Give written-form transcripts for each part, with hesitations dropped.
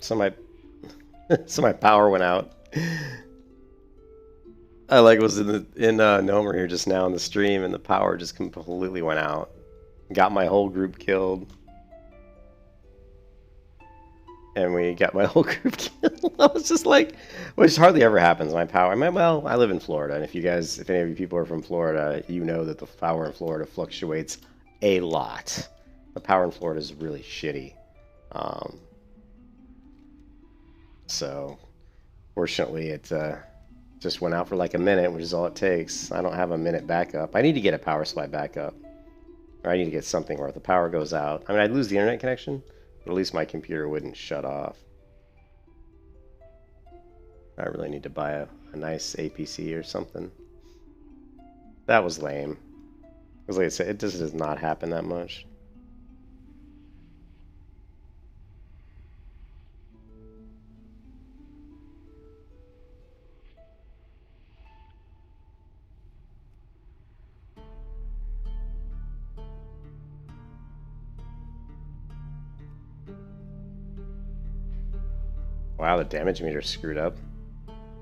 So my so my power went out. I like was in Nomer here just now in the stream, and the power just completely went out. Got my whole group killed. And we got my whole group killed. I was just like, which hardly ever happens. My power. Well, I live in Florida, and if any of you people are from Florida, you know that the power in Florida fluctuates a lot. The power in Florida is really shitty. So, fortunately, it just went out for like a minute, which is all it takes. I don't have a minute backup. I need to get a power supply backup, or I need to get something where if the power goes out, I mean, I'd lose the internet connection, but at least my computer wouldn't shut off. I really need to buy a nice APC or something. That was lame. Because like I said, it just does not happen that much. Wow, the damage meter's screwed up.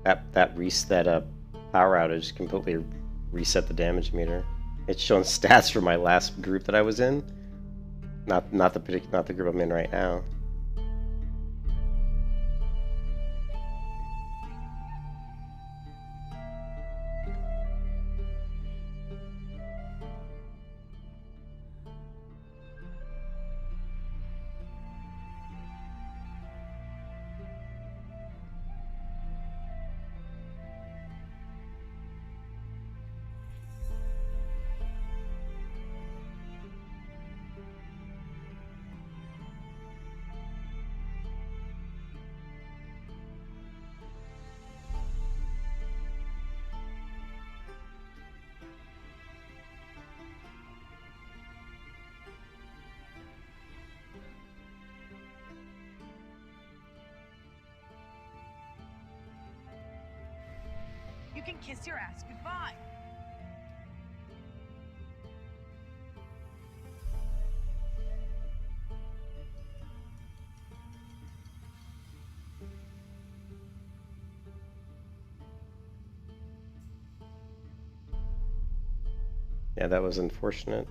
That power outage completely reset the damage meter. It's showing stats for my last group that I was in, not the group I'm in right now. You can kiss your ass goodbye. Yeah, that was unfortunate.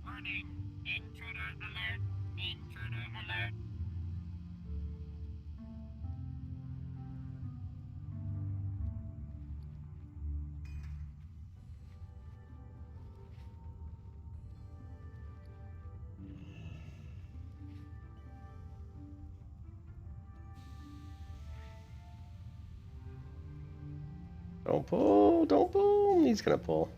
Warning, intruder alert, intruder alert. Don't pull, don't pull. He's gonna pull.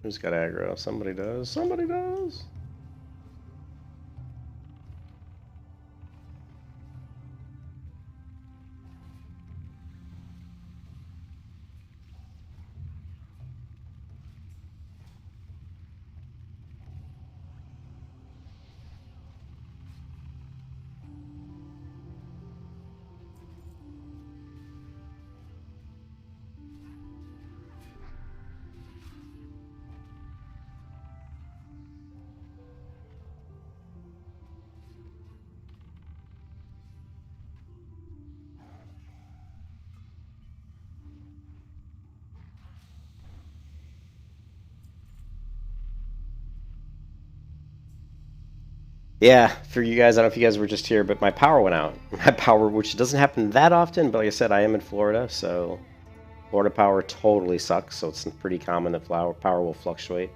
Who's got aggro? Somebody does. Somebody does. Yeah, for you guys, I don't know if you guys were just here, but my power went out. My power, which doesn't happen that often, but like I said, I am in Florida, so Florida power totally sucks. So it's pretty common that power will fluctuate.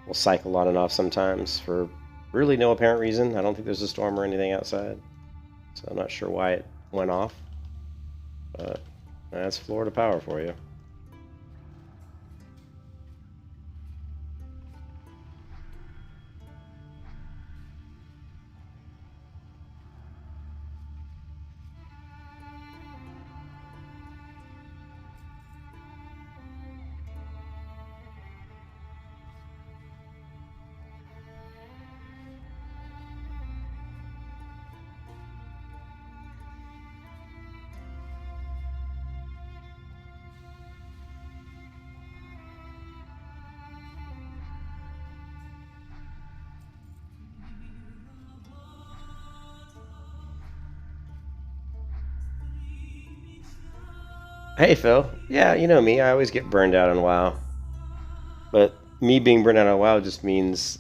Will cycle on and off sometimes for really no apparent reason. I don't think there's a storm or anything outside, so I'm not sure why it went off. But that's Florida power for you. Hey Phil, yeah, you know me. I always get burned out on WoW, but me being burned out on WoW just means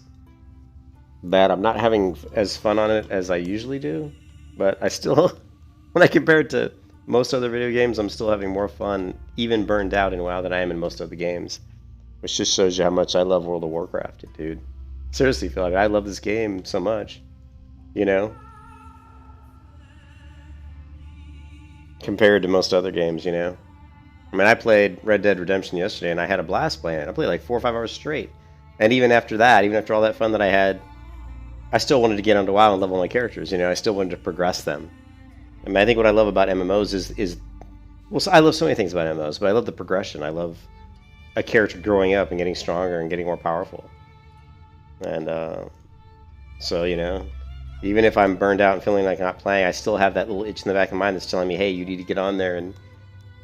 that I'm not having as fun on it as I usually do. But I still, when I compare it to most other video games, I'm still having more fun, even burned out in WoW, than I am in most other games. Which just shows you how much I love World of Warcraft, dude. Seriously, Phil, I love this game so much, you know, compared to most other games, you know. I mean, I played Red Dead Redemption yesterday, and I had a blast playing it. I played like 4 or 5 hours straight. And even after that, even after all that fun that I had, I still wanted to get onto WoW and level my characters. You know, I still wanted to progress them. I mean, I think what I love about MMOs is well, I love so many things about MMOs, but I love the progression. I love a character growing up and getting stronger and getting more powerful. And so, you know, even if I'm burned out and feeling like I'm not playing, I still have that little itch in the back of my mind that's telling me, hey, you need to get on there and,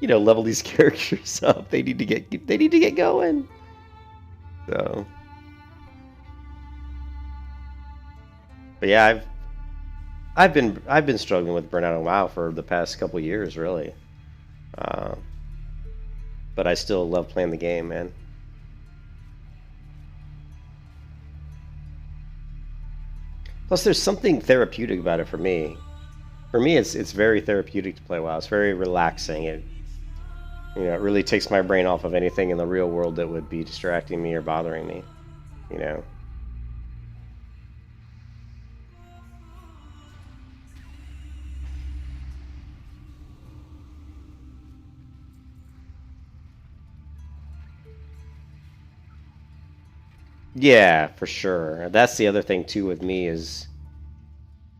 you know, level these characters up. They need to get going. So, but yeah, I've been struggling with burnout on WoW for the past couple years, really. Uh, but I still love playing the game, man. Plus, there's something therapeutic about it for me. For me, it's very therapeutic to play WoW. It's very relaxing. It really takes my brain off of anything in the real world that would be distracting me or bothering me. You know. Yeah, for sure. That's the other thing too with me is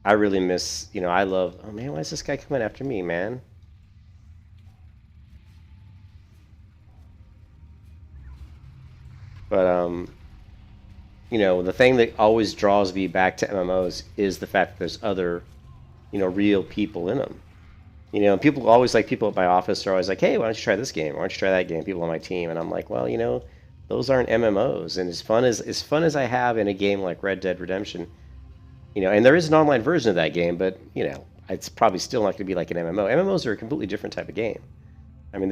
I really miss. I love. Oh man, why is this guy coming after me, man? But the thing that always draws me back to MMOs is the fact that there's other, real people in them. People always like people at my office are always like, "Hey, why don't you try this game? Why don't you try that game?" People on my team, and I'm like, "Well, those aren't MMOs." And as fun as I have in a game like Red Dead Redemption, and there is an online version of that game, but it's probably still not going to be like an MMO. MMOs are a completely different type of game. I mean,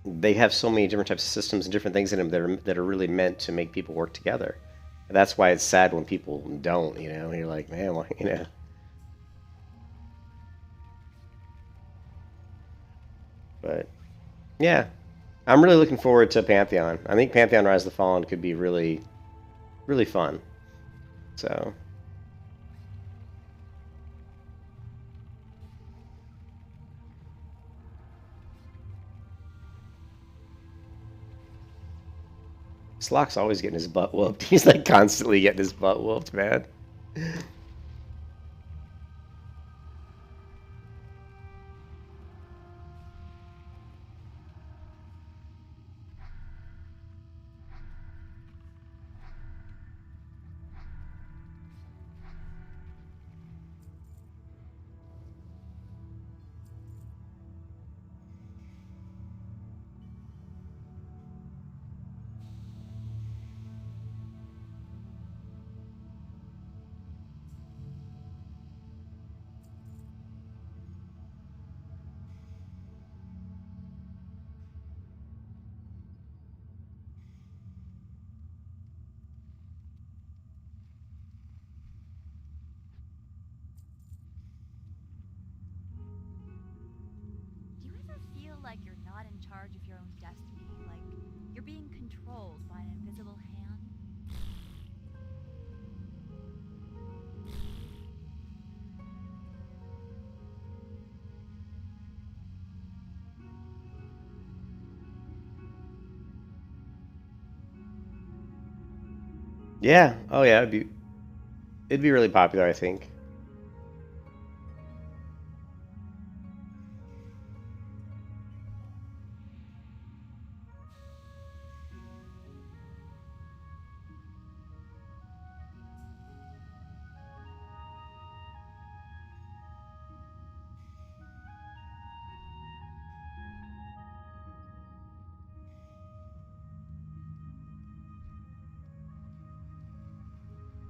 they have so many different types of systems and different things in them that are really meant to make people work together. And that's why it's sad when people don't. You're like, man, why. But yeah, I'm really looking forward to Pantheon. I think Pantheon Rise of the Fallen could be really, really fun. So Slock's always getting his butt whooped. He's like constantly getting his butt whooped, man. feel like you're not in charge of your own destiny, like you're being controlled by an invisible hand? Yeah. Oh yeah. It'd be really popular, I think.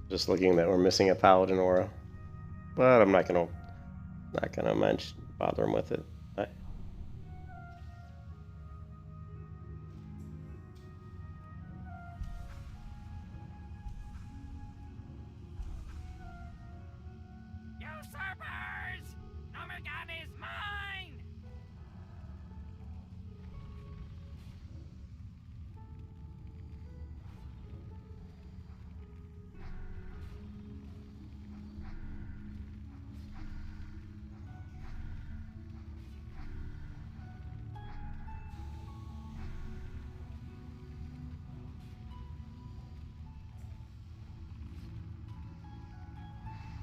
Just looking that we're missing a paladin aura, but I'm not gonna bother him with it. Usurpers! Nomergan is mine!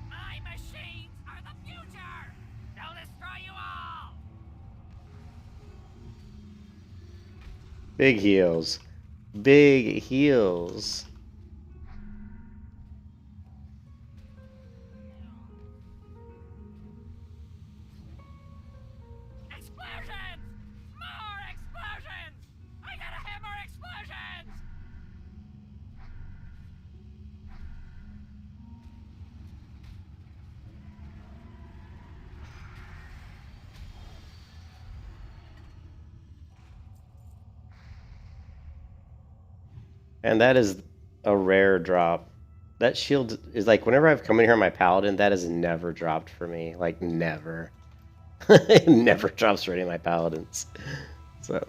My machines are the future! They'll destroy you all! Big heals. Big heals. Explosions! More explosions! I gotta have more explosions! And that is a rare drop. That shield is like whenever I've come in here on my paladin, that has never dropped for me. Like never. It never drops for any of my paladins. So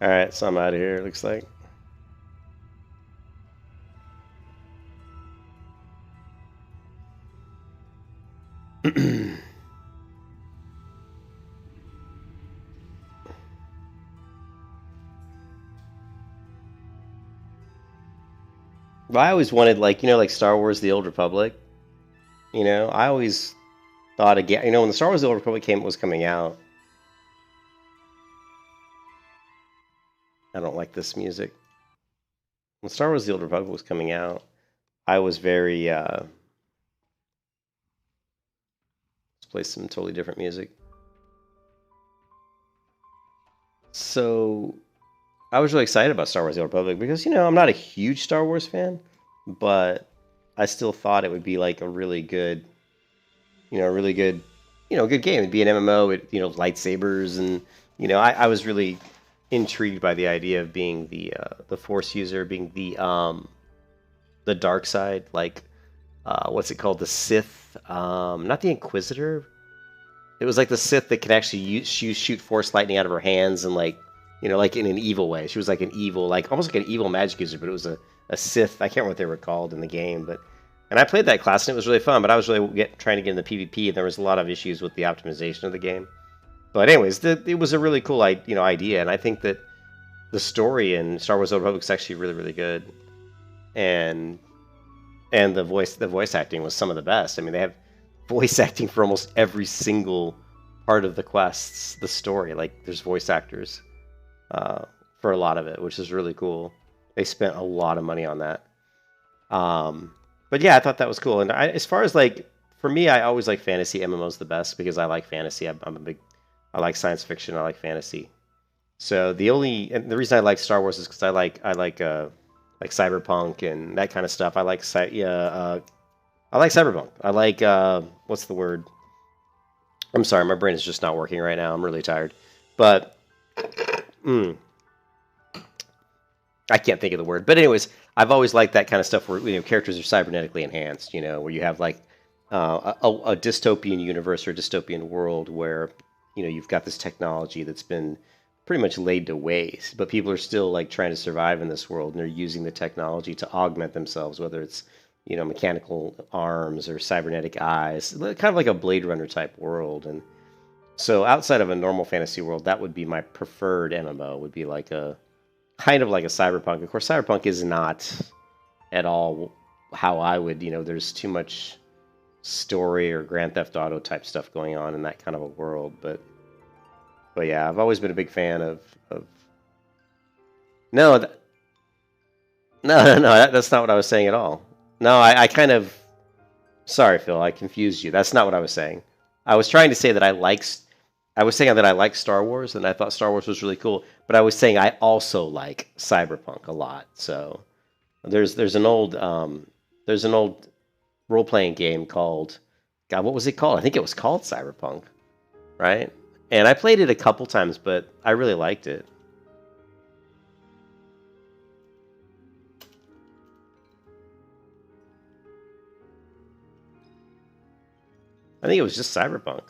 alright, so I'm out of here, it looks like. Well, I always wanted, like, like Star Wars: The Old Republic. I always thought again. When the Star Wars: The Old Republic was coming out. I don't like this music. When Star Wars: The Old Republic was coming out, I was very. Let's play some totally different music. So I was really excited about Star Wars: The Old Republic because I'm not a huge Star Wars fan, but I still thought it would be like a really good, good game. It'd be an MMO with lightsabers, and I was really intrigued by the idea of being the Force user, being the dark side, like what's it called, the Sith, not the Inquisitor. It was like the Sith that could actually shoot Force lightning out of her hands and like in an evil way. She was like an evil, like almost like an evil magic user, but it was a Sith. I can't remember what they were called in the game, and I played that class and it was really fun. But I was really trying to get into PvP, and there was a lot of issues with the optimization of the game. But anyways, it was a really cool idea, and I think that the story in Star Wars: Old Republic is actually really, really good, and the voice acting was some of the best. I mean, they have voice acting for almost every single part of the quests, the story. Like, there's voice actors for a lot of it, which is really cool. They spent a lot of money on that. But yeah, I thought that was cool. And as far as like, for me, I always like fantasy MMOs the best because I like fantasy. I like science fiction. I like fantasy. So and the reason I like Star Wars is because I like cyberpunk and that kind of stuff. I like cyberpunk. I like what's the word? I'm sorry, my brain is just not working right now. I'm really tired. But I can't think of the word, but anyways, I've always liked that kind of stuff where characters are cybernetically enhanced. Where you have like a dystopian universe or a dystopian world where you've got this technology that's been pretty much laid to waste, but people are still like trying to survive in this world, and they're using the technology to augment themselves, whether it's mechanical arms or cybernetic eyes, kind of like a Blade Runner type world. And so outside of a normal fantasy world, that would be my preferred MMO. Would be like a kind of like a cyberpunk. Of course, cyberpunk is not at all how I would. There's too much story or Grand Theft Auto type stuff going on in that kind of a world. But yeah, I've always been a big fan of. No, no, that's not what I was saying at all. No, I kind of. Sorry, Phil, I confused you. That's not what I was saying. I was trying to say that I was saying that I like Star Wars, and I thought Star Wars was really cool. But I was saying I also like cyberpunk a lot. So there's an old role playing game called, God, what was it called? I think it was called Cyberpunk, right? And I played it a couple times, but I really liked it. I think it was just Cyberpunk.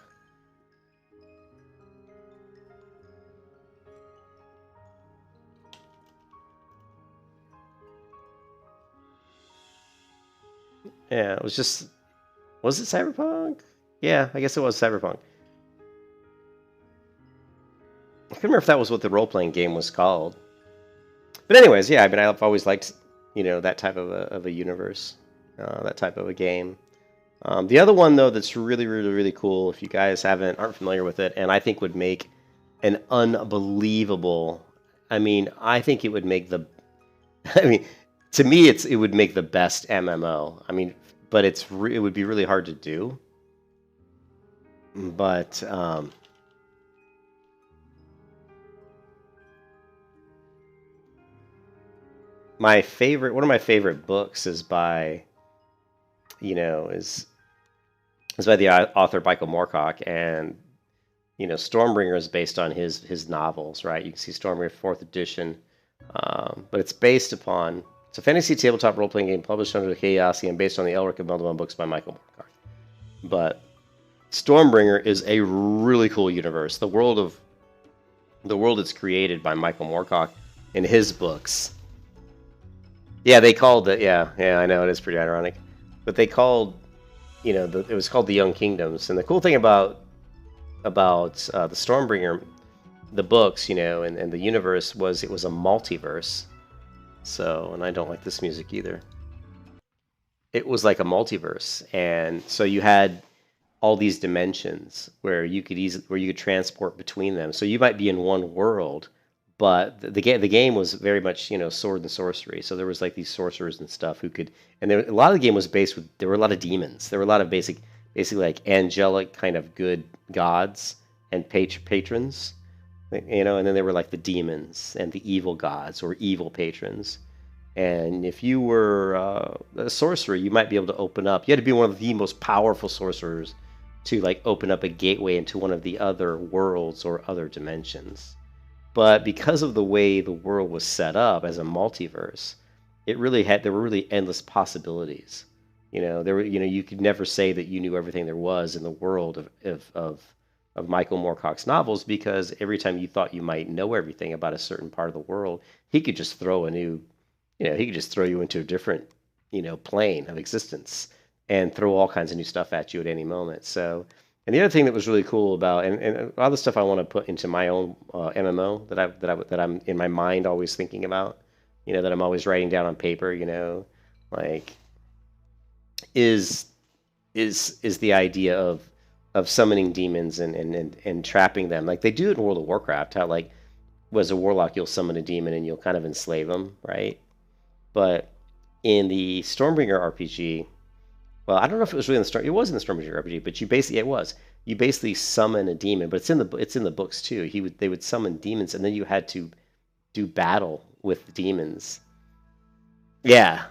Yeah, it was just... Was it Cyberpunk? Yeah, I guess it was Cyberpunk. I couldn't remember if that was what the role-playing game was called. But anyways, yeah, I mean, I've always liked, that type of a universe, that type of a game. The other one, though, that's really, really, really cool, if you guys aren't familiar with it, and I think would make an unbelievable... I mean, I think it would make the... I mean, to me, it would make the best MMO. I mean, but it would be really hard to do. But... one of my favorite books is by, is by the author Michael Moorcock, and Stormbringer is based on his novels, right? You can see Stormbringer 4th edition, but it's based upon it's a fantasy tabletop role playing game published under the Chaosium and based on the Elric and Meldemoon books by Michael Moorcock. But Stormbringer is a really cool universe. The world is created by Michael Moorcock in his books. Yeah, they called it. Yeah, I know it is pretty ironic, but they called, it was called the Young Kingdoms. And the cool thing about the Stormbringer, the books, and the universe was it was a multiverse. So, and I don't like this music either. It was like a multiverse, and so you had all these dimensions where you could transport between them. So you might be in one world. But the game was very much, sword and sorcery. So there was like these sorcerers and stuff who could, and a lot of the game was based with, there were a lot of demons. There were a lot of basically like angelic kind of good gods and patrons, and then there were like the demons and the evil gods or evil patrons. And if you were a sorcerer, you might be able to open up. You had to be one of the most powerful sorcerers to like open up a gateway into one of the other worlds or other dimensions. But because of the way the world was set up as a multiverse, there were really endless possibilities. You could never say that you knew everything there was in the world of Michael Moorcock's novels, because every time you thought you might know everything about a certain part of the world, he could just throw you into a different, plane of existence and throw all kinds of new stuff at you at any moment. So. And the other thing that was really cool about, and a lot of the stuff I want to put into my own MMO that I'm in my mind always thinking about, that I'm always writing down on paper, like is the idea of summoning demons and trapping them, like they do it in World of Warcraft. How like, as a warlock, you'll summon a demon and you'll kind of enslave them, right? But in the Stormbringer RPG. Well, I don't know if it was really in the Storm. It was in the Stormbringer RPG, but you basically summon a demon, but it's in the books too. They would summon demons, and then you had to do battle with the demons. Yeah.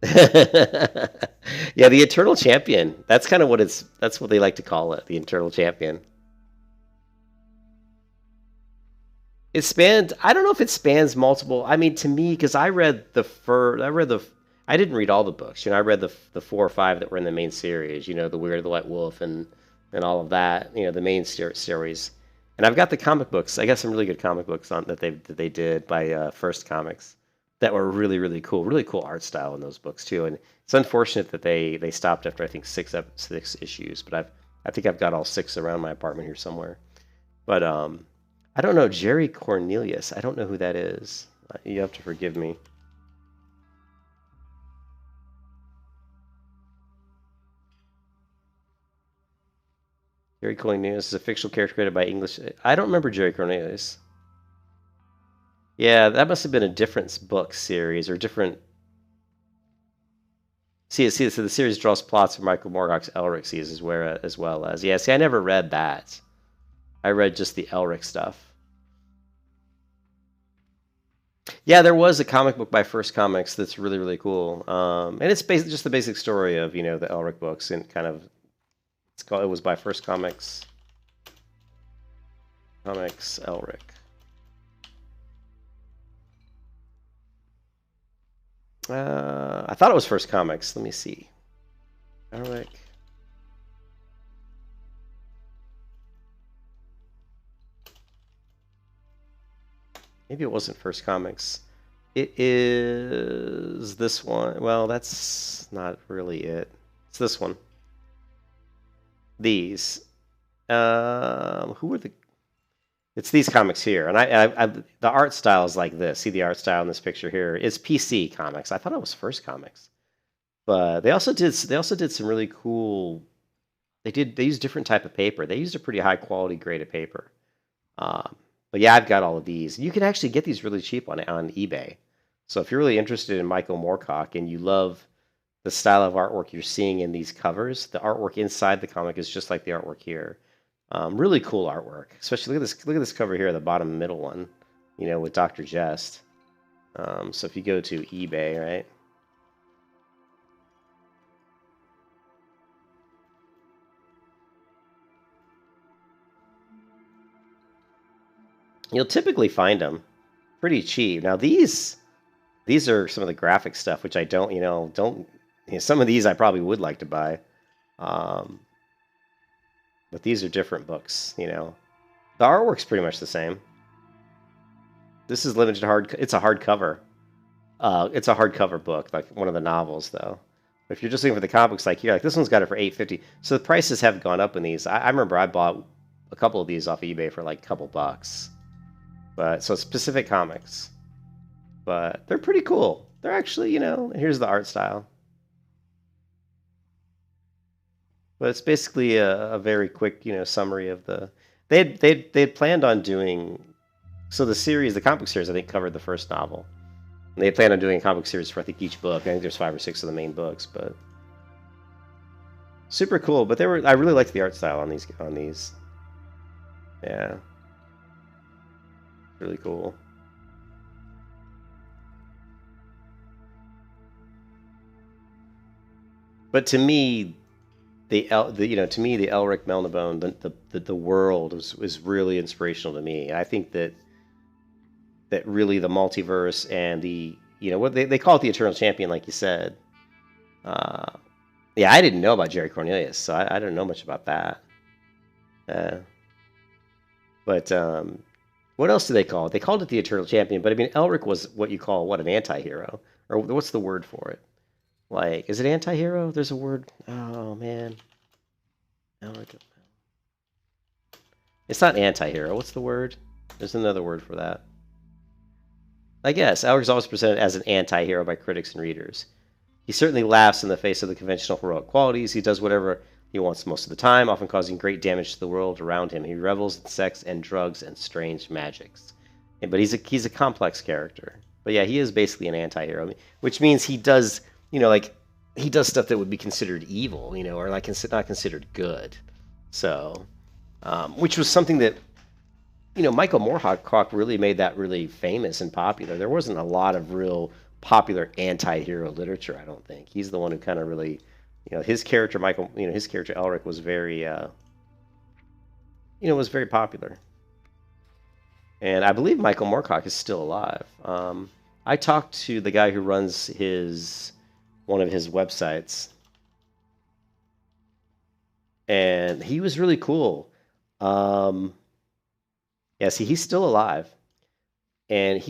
Yeah, the Eternal Champion. That's kind of that's what they like to call it, the Eternal Champion. It spanned. I don't know if it spans multiple. I mean, to me, because I didn't read all the books. I read the 4 or 5 that were in the main series. The Weird the White Wolf and all of that. The main series. And I've got the comic books. I got some really good comic books on that they did by First Comics that were really really cool. Really cool art style in those books too. And it's unfortunate that they stopped after I think 6 issues. But I think I've got all 6 around my apartment here somewhere. But I don't know, Jerry Cornelius. I don't know who that is. You have to forgive me. Jerry Cornelius is a fictional character created by English. I don't remember Jerry Cornelius. Yeah, that must have been a different book series or different. So the series draws plots from Michael Moorcock's Elric series as well as. Yeah, see, I never read that. I read just the Elric stuff. Yeah, there was a comic book by First Comics that's really, really cool. And it's basically just the basic story of, the Elric books and kind of, it was by First Comics. Comics Elric. I thought it was First Comics. Let me see. Elric. Maybe it wasn't First Comics. It is this one. Well, that's not really it. It's this one. These. Who are the... It's these comics here. And the art style is like this. See the art style in this picture here? It's PC Comics. I thought it was First Comics. But they also did some really cool... They used different type of paper. They used a pretty high quality grade of paper. But yeah, I've got all of these. You can actually get these really cheap on eBay. So if you're really interested in Michael Moorcock and you love the style of artwork you're seeing in these covers, the artwork inside the comic is just like the artwork here. Really cool artwork. Especially look at this cover here, the bottom middle one, with Dr. Jest. So if you go to eBay, right? You'll typically find them pretty cheap. Now these are some of the graphic stuff, which I don't, some of these I probably would like to buy. But these are different books, The artwork's pretty much the same. This is limited it's a hardcover. It's a hardcover book, like one of the novels, though. But if you're just looking for the comics, like here, like this one's got it for $8.50. So the prices have gone up in these. I remember I bought a couple of these off eBay for like a couple bucks. But so it's specific comics. But they're pretty cool. They're actually, here's the art style. But it's basically a very quick, summary of the... They'd planned on doing... So the comic book series, I think, covered the first novel. And they planned on doing a comic book series for, I think, each book. I think there's 5 or 6 of the main books, but... Super cool, but I really liked the art style on these. Yeah. Really cool. But to me, the Elric Melnibone, the world was really inspirational to me. I think that really the multiverse and the what they call it, the Eternal Champion, like you said. Yeah, I didn't know about Jerry Cornelius, so I didn't know much about that. But what else do they call it? They called it the Eternal Champion, but I mean, Elric was what you call an anti-hero, or what's the word for it? Like, is it anti-hero? There's a word. Oh man, Elric. It's not anti-hero. What's the word? There's another word for that. I guess Elric's always presented as an anti-hero by critics and readers. He certainly laughs in the face of the conventional heroic qualities. He does whatever he wants most of the time, often causing great damage to the world around him. He revels in sex and drugs and strange magics. But he's a complex character. But yeah, he is basically an anti-hero, which means he does, he does stuff that would be considered evil, or like not considered good. So, which was something that, Michael Moorcock really made that really famous and popular. There wasn't a lot of real popular anti-hero literature, I don't think. He's the one who kind of really... his character, his character Elric was very, was very popular. And I believe Michael Moorcock is still alive. I talked to the guy who runs one of his websites, and he was really cool. Yeah, see, he's still alive, and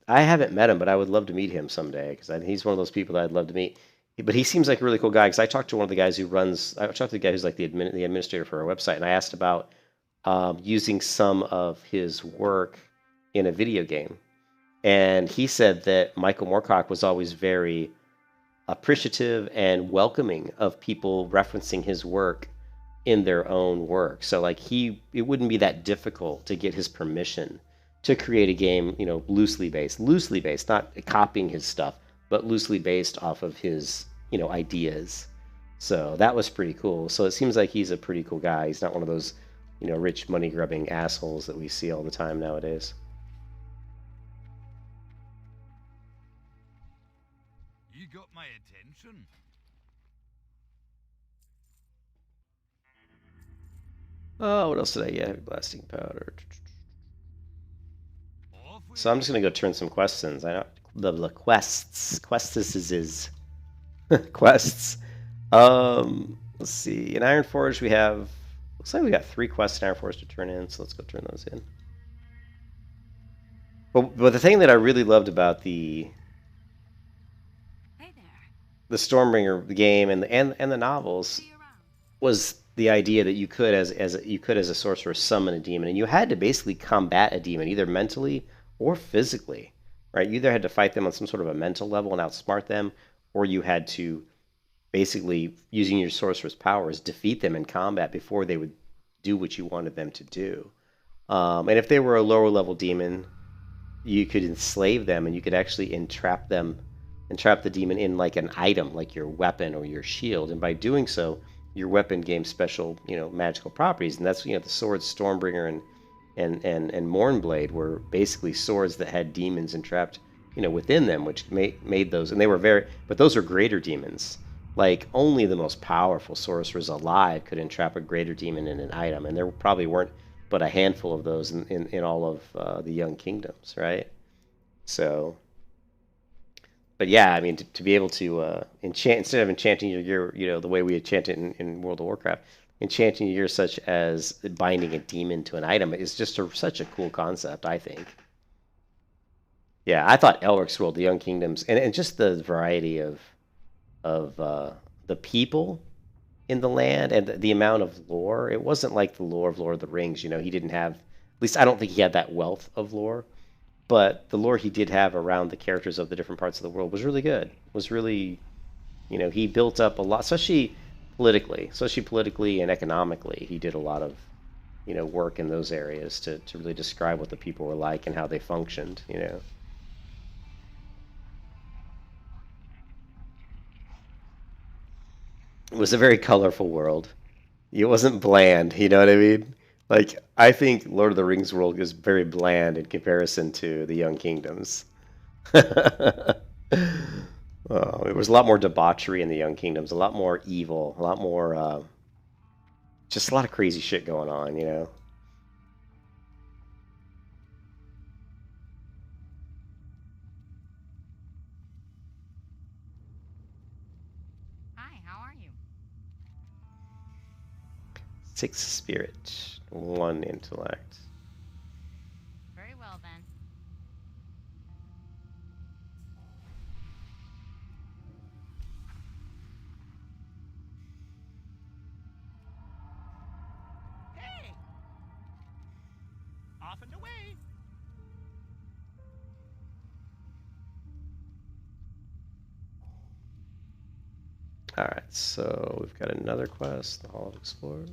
I haven't met him, but I would love to meet him someday because he's one of those people that I'd love to meet. But he seems like a really cool guy because I talked to one of the guys I talked to the guy who's like the administrator for our website, and I asked about using some of his work in a video game. And he said that Michael Moorcock was always very appreciative and welcoming of people referencing his work in their own work. So like it wouldn't be that difficult to get his permission to create a game, loosely based, not copying his stuff, but loosely based off of his, ideas. So that was pretty cool. So it seems like he's a pretty cool guy. He's not one of those, rich money grubbing assholes that we see all the time nowadays. You got my attention. Oh, what else did I get? Heavy blasting powder. So I'm just gonna go turn some questions. I know the quests. Quests. Let's see. In Ironforge we have. Looks like we got 3 quests in Ironforge to turn in. So let's go turn those in. But the thing that I really loved about the Stormbringer game and the novels was the idea that you could as a sorcerer summon a demon, and you had to basically combat a demon either mentally or physically, right? You either had to fight them on some sort of a mental level and outsmart them, or you had to basically, using your sorcerer's powers, defeat them in combat before they would do what you wanted them to do. And if they were a lower level demon, you could enslave them, and you could actually entrap the demon in like an item, like your weapon or your shield, and by doing so, your weapon gains special, magical properties. And that's, the swords Stormbringer and Mournblade were basically swords that had demons entrapped, within them, which made those, and but those are greater demons. Like, only the most powerful sorcerers alive could entrap a greater demon in an item, and there probably weren't but a handful of those in all of the Young Kingdoms, right? So, but yeah, I mean, to be able to enchant, instead of enchanting your gear, the way we enchant it in World of Warcraft, enchanting your gear such as binding a demon to an item is just such a cool concept, I think. Yeah, I thought Elric's World, the Young Kingdoms, and just the variety of the people in the land and the amount of lore. It wasn't like the lore of Lord of the Rings. He didn't have, at least I don't think he had that wealth of lore. But the lore he did have around the characters of the different parts of the world was really good. Was really, he built up a lot, especially politically and economically. He did a lot of, work in those areas to really describe what the people were like and how they functioned, It was a very colorful world. It wasn't bland, you know what I mean? Like, I think Lord of the Rings world is very bland in comparison to the Young Kingdoms. There was a lot more debauchery in the Young Kingdoms, a lot more evil, a lot more, just a lot of crazy shit going on, Hi, how are you? 6 spirit, 1 intellect. Very well then. Hey! Off and away! Alright, so we've got another quest, the Hall of Explorers.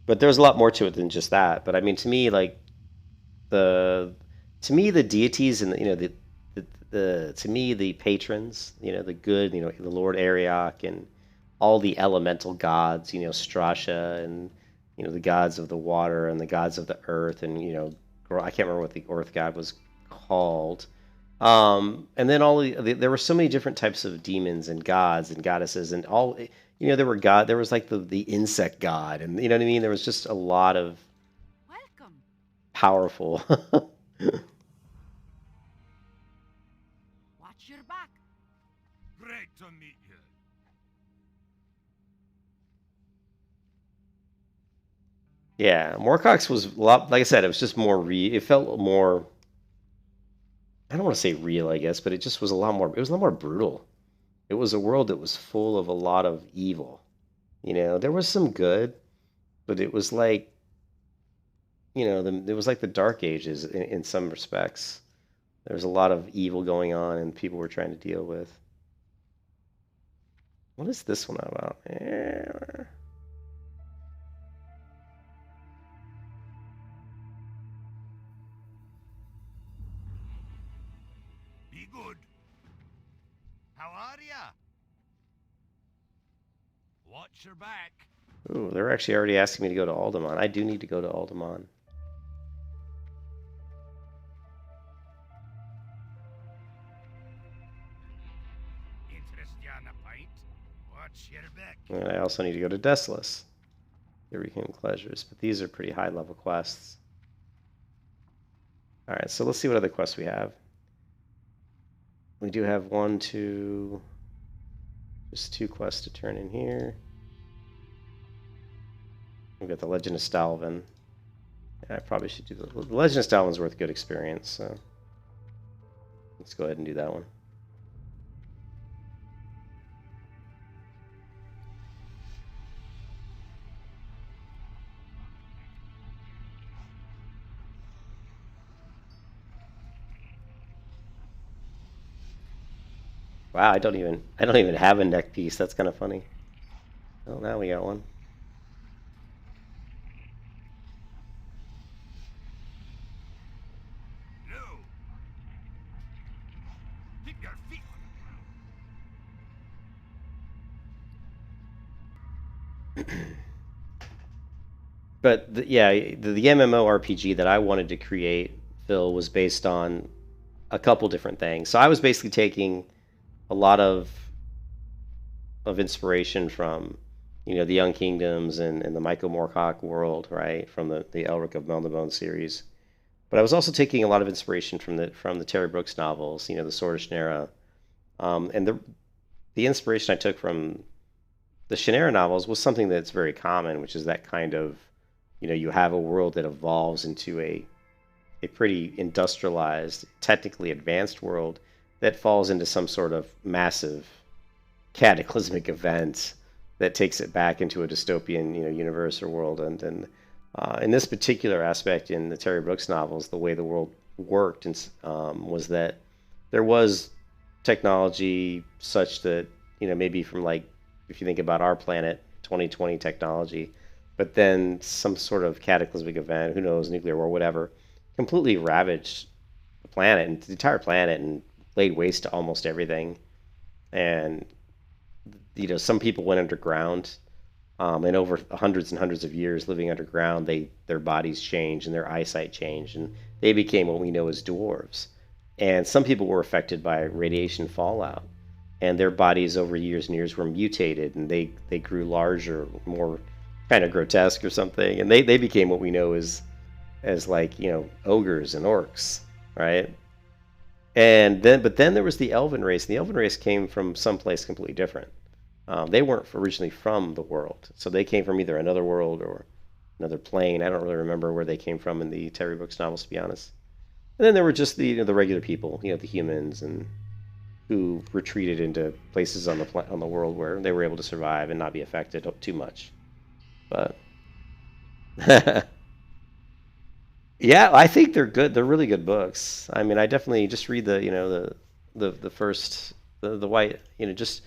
But there's a lot more to it than just that. But I mean, to me, like the deities and to me the patrons, the good, the Lord Ariok and all the elemental gods, Strasha and the gods of the water and the gods of the earth and I can't remember what the earth god was called, And then there were so many different types of demons and gods and goddesses and all. There was like the insect god, and you know what I mean. There was just a lot of Welcome. powerful. Watch your back. Great to meet you. Yeah, Moorcock's was a lot. Like I said, it was just more It felt more. I don't want to say real, I guess, but it just was a lot more. It was a lot more brutal. It was a world that was full of a lot of evil. There was some good, but it was like, it was like the Dark Ages in some respects. There was a lot of evil going on, and people were trying to deal with. What is this one about? Be good. How are ya? Watch your back. Ooh, they're actually already asking me to go to Alderaan. I do need to go to Alderaan. Interest ya on a pint? Watch your back. And I also need to go to Desolus. Get Reclaim Pleasures, but these are pretty high level quests. Alright, so let's see what other quests we have. We do have just 2 quests to turn in here. We've got the Legend of Stalvin. Yeah, I probably should do the Legend of Stalvin's worth good experience, so let's go ahead and do that one. Wow, I don't even have a neck piece. That's kind of funny. Oh, now we got one. No. Keep your feet on the But the MMORPG that I wanted to create, Phil, was based on a couple different things. So I was basically taking a lot of inspiration from, the Young Kingdoms and the Michael Moorcock world, right, from the Elric of Melniboné series. But I was also taking a lot of inspiration from the Terry Brooks novels, the Sword of Shannara, and the inspiration I took from the Shannara novels was something that's very common, which is that kind of, you have a world that evolves into a pretty industrialized, technically advanced world that falls into some sort of massive cataclysmic event that takes it back into a dystopian, universe or world. And in this particular aspect in the Terry Brooks novels, the way the world worked was that there was technology such that, maybe from like, if you think about our planet, 2020 technology, but then some sort of cataclysmic event, who knows, nuclear war, whatever, completely ravaged the planet and the entire planet and laid waste to almost everything. And some people went underground, and over hundreds and hundreds of years living underground, their bodies changed and their eyesight changed, and they became what we know as dwarves. And some people were affected by radiation fallout, and their bodies over years and years were mutated, and they grew larger, more kind of grotesque or something, and they became what we know as like ogres and orcs, right? But then there was the elven race, and the elven race came from someplace completely different. They weren't originally from the world, so they came from either another world or another plane. I don't really remember where they came from in the Terry Brooks novels, to be honest. And then there were just the regular people, the humans, and who retreated into places on the world where they were able to survive and not be affected too much. But yeah, I think they're good. They're really good books. I mean, I definitely just read the first the white, just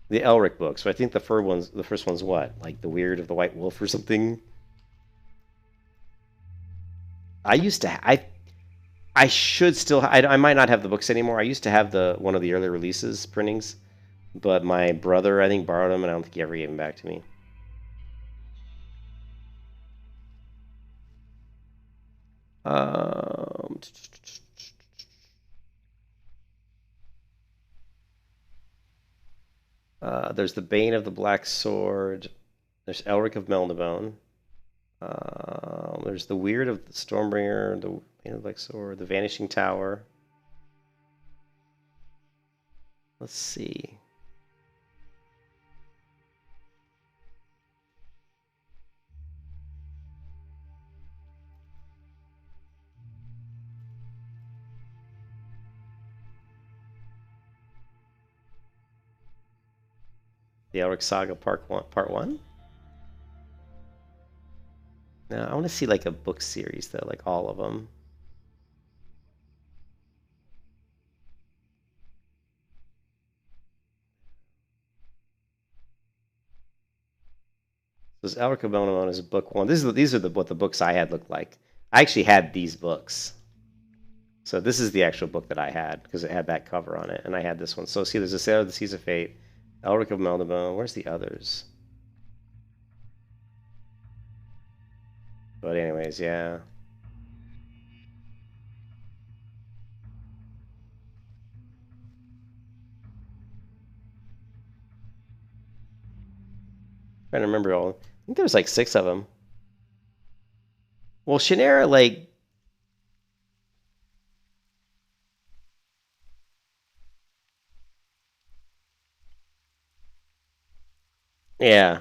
the Elric books. So I think the first one's what? Like The Weird of the White Wolf or something. I should still I might not have the books anymore. I used to have one of the early releases printings, but my brother I think borrowed them and I don't think he ever gave them back to me. There's the Bane of the Black Sword. There's Elric of Melnibone. There's the Weird of the Stormbringer, the Bane of the Black Sword, the Vanishing Tower. Let's see. The Elric Saga Part 1? No, I want to see like a book series though, like all of them. This Elric of Melnibone is book 1. These are what the books I had looked like. I actually had these books. So this is the actual book that I had because it had that cover on it, and I had this one. So see, there's a Sailor of the Seas of Fate, Elric of Melnibone. Where's the others? But anyways, yeah. Trying to remember all. I think there's like 6 of them. Well, Shannara, like, yeah.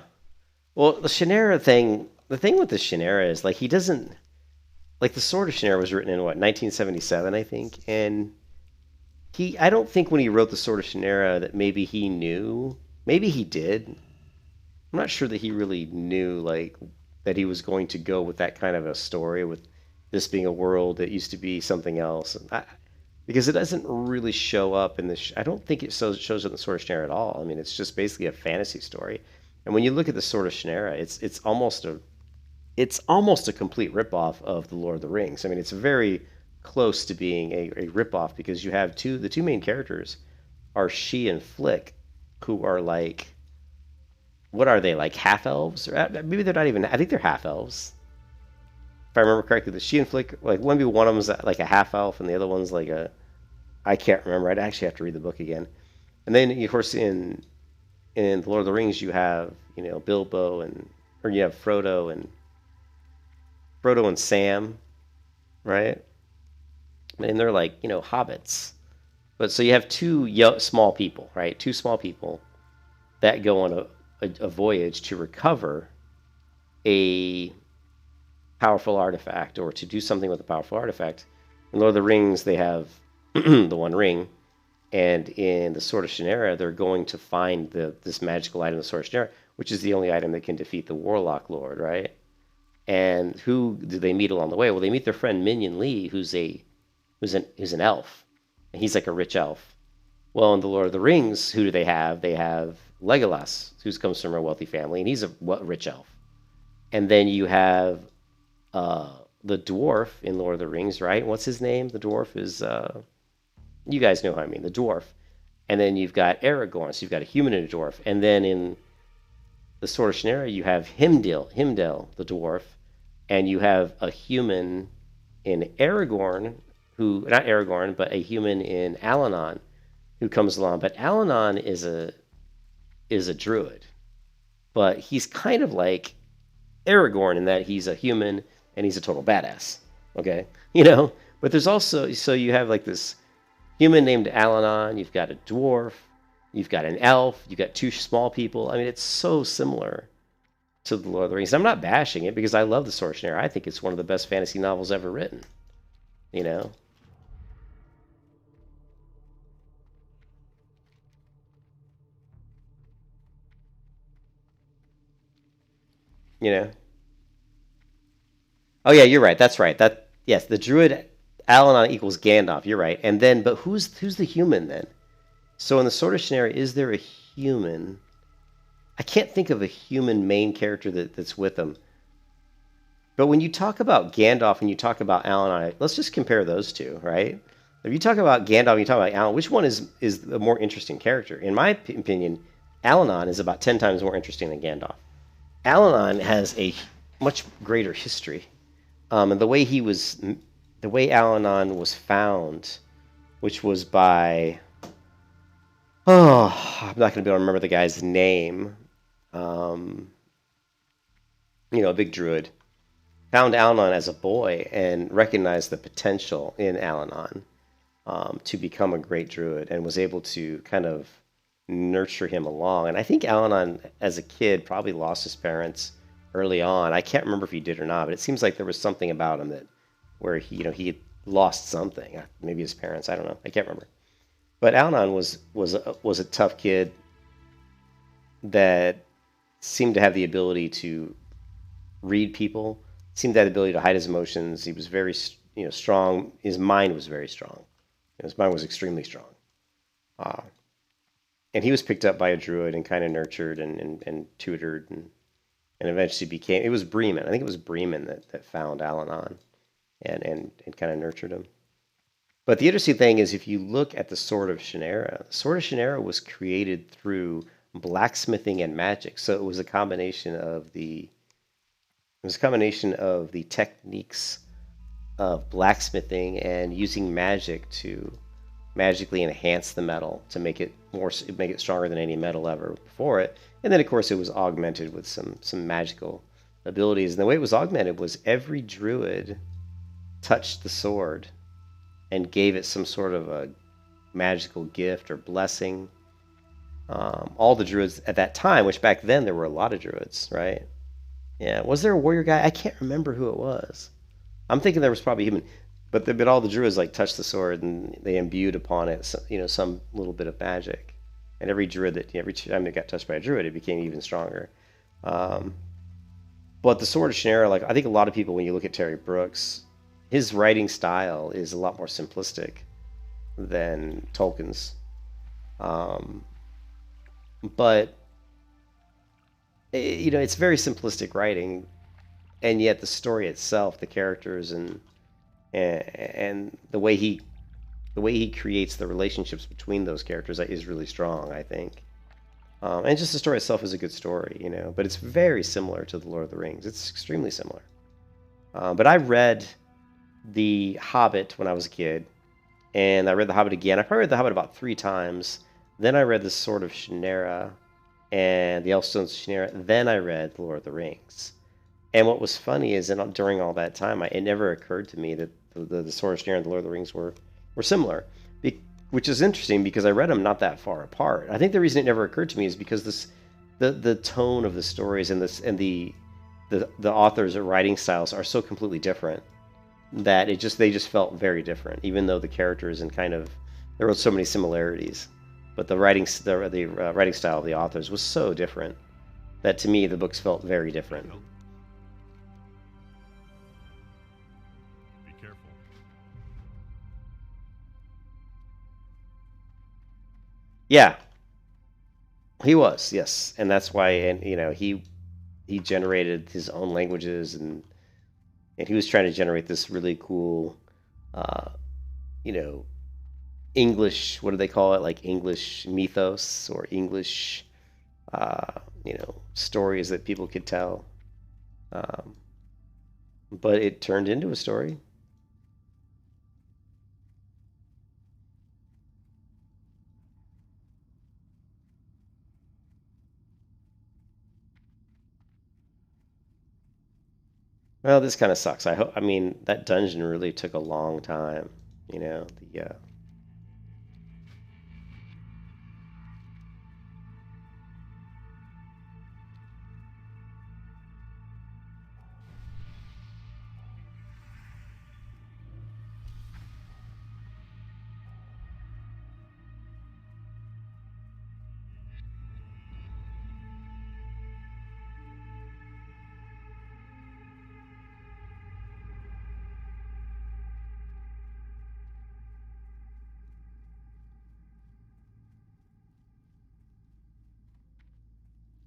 Well, the Shannara thing, the thing with the Shannara is like he doesn't like the Sword of Shannara was written in what 1977, I think, and I don't think when he wrote the Sword of Shannara that maybe he knew, maybe he did. I'm not sure that he really knew like that he was going to go with that kind of a story with this being a world that used to be something else. Because it doesn't really show up in this. I don't think it shows up in the Sword of Shannara at all. I mean, it's just basically a fantasy story. And when you look at the Sword of Shannara, it's almost a complete ripoff of the Lord of the Rings. I mean, it's very close to being a ripoff because you have the two main characters are She and Flick, who are like, what are they, like half elves? Or maybe they're not even. I think they're half elves. If I remember correctly, the She and Flick, like maybe one of them's like a half elf and the other one's like I can't remember. I'd actually have to read the book again. And then of course in the Lord of the Rings you have Bilbo or you have Frodo and Sam, right? And they're like hobbits. But so you have two small people, right? Two small people that go on a voyage to recover a powerful artifact or to do something with a powerful artifact. In Lord of the Rings, they have the One Ring, and in the Sword of Shannara, they're going to find this magical item, the Sword of Shannara, which is the only item that can defeat the Warlock Lord, right? And who do they meet along the way? Well, they meet their friend Minion Lee, who's an elf, and he's like a rich elf. Well, in the Lord of the Rings, who do they have? They have Legolas, who comes from a wealthy family, and he's a rich elf. And then you have the dwarf in Lord of the Rings, right? What's his name? The dwarf is, you guys know who I mean, the dwarf. And then you've got Aragorn, so you've got a human and a dwarf. And then in the Sword of Shannara, you have Himdil, the dwarf, and you have a human in Aragorn, not Aragorn, but a human in Alanon, who comes along. But Alanon is a druid, but he's kind of like Aragorn in that he's a human and he's a total badass. Okay, But there's also you have like this human named Alanon. You've got a dwarf. You've got an elf. You've got two small people. I mean, it's so similar to the Lord of the Rings. I'm not bashing it because I love the Sword of Shannara. I think it's one of the best fantasy novels ever written. Oh yeah, you're right. That's right. Yes, the druid Alanon equals Gandalf. You're right. And then, but who's the human then? So in the Sword of Shannara, is there a human? I can't think of a human main character that's with them. But when you talk about Gandalf and you talk about Alanon, let's just compare those two, right? If you talk about Gandalf and you talk about Alanon, which one is the more interesting character? In my opinion, Alanon is about 10 times more interesting than Gandalf. Alanon has a much greater history. And the way Alanon was found, which was by Oh, I'm not going to be able to remember the guy's name. Um, a big druid. Found Al-Anon as a boy and recognized the potential in Al-Anon to become a great druid and was able to kind of nurture him along. And I think Al-Anon, as a kid, probably lost his parents early on. I can't remember if he did or not, but it seems like there was something about him that where he had lost something. Maybe his parents. I don't know. I can't remember. But Al-Anon was a tough kid that seemed to have the ability to read people, seemed to have the ability to hide his emotions. He was very, strong. His mind was very strong. His mind was extremely strong. And he was picked up by a druid and kind of nurtured and tutored and eventually became, it was Bremen. I think it was Bremen that found Al-Anon and kind of nurtured him. But the interesting thing is, if you look at the Sword of Shannara, the Sword of Shannara was created through blacksmithing and magic. So it was a combination of the techniques of blacksmithing and using magic to magically enhance the metal to make it stronger than any metal ever before it. And then, of course, it was augmented with some magical abilities. And the way it was augmented was every druid touched the sword and gave it some sort of a magical gift or blessing. All the druids at that time, which back then there were a lot of druids, right? Yeah. Was there a warrior guy? I can't remember who it was. I'm thinking there was probably human, but all the druids like touched the sword and they imbued upon it, some little bit of magic. And every time it got touched by a druid, it became even stronger. But the Sword of Shannara, like I think a lot of people, when you look at Terry Brooks, his writing style is a lot more simplistic than Tolkien's. But it's very simplistic writing, and yet the story itself, the characters, and the way he creates the relationships between those characters is really strong, I think. And just the story itself is a good story, but it's very similar to The Lord of the Rings. It's extremely similar. But I read The Hobbit when I was a kid, and I read The Hobbit again. I probably read The Hobbit about 3 times. Then I read The Sword of Shannara and The Elfstones of Shannara. Then I read The Lord of the Rings. And what was funny is that during all that time, it never occurred to me that the Sword of Shannara and The Lord of the Rings were similar, which is interesting because I read them not that far apart. I think the reason it never occurred to me is because the tone of the stories and the authors' writing styles are so completely different that they just felt very different, even though the characters and there were so many similarities. But the writing style of the authors was so different that to me the books felt very different. Be careful. Yeah, he was, yes, and that's why, and he generated his own languages, and he was trying to generate this really cool, you know, English. What do they call it? Like English mythos or English, stories that people could tell. Um, but it turned into a story. Well, this kind of sucks. I mean, that dungeon really took a long time. The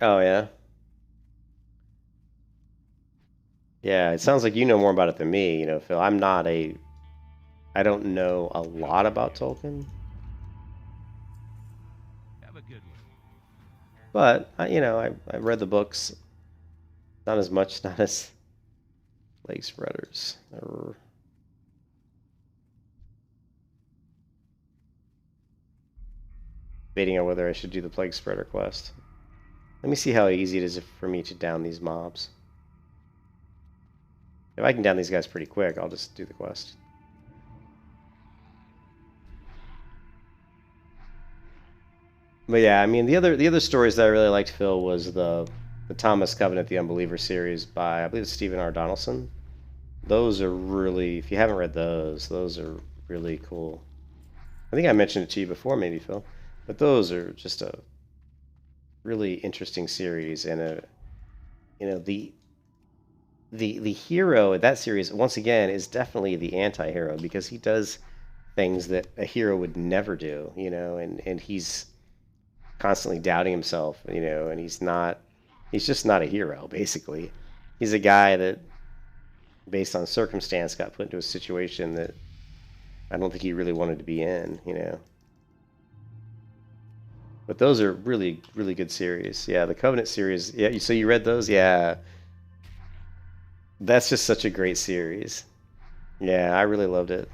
Oh yeah, yeah. It sounds like you know more about it than me. Phil. I don't know a lot about Tolkien, Have a good one. but I read the books. Not as much, not as Lake Spreaders. debating on whether I should do the Plague Spreader quest. Let me see how easy it is for me to down these mobs. If I can down these guys pretty quick, I'll just do the quest. But yeah, I mean, the other stories that I really liked, Phil, was the Thomas Covenant, the Unbeliever series by, I believe it's Stephen R. Donaldson. Those are really, if you haven't read those are really cool. I think I mentioned it to you before, maybe, Phil. But those are just a really interesting series, and the hero in that series, once again, is definitely the anti-hero, because he does things that a hero would never do, and he's constantly doubting himself, and he's just not a hero, basically. He's a guy that, based on circumstance, got put into a situation that I don't think he really wanted to be in, But those are really, really good series. Yeah, the Covenant series. Yeah, so you read those? Yeah. That's just such a great series. Yeah, I really loved it.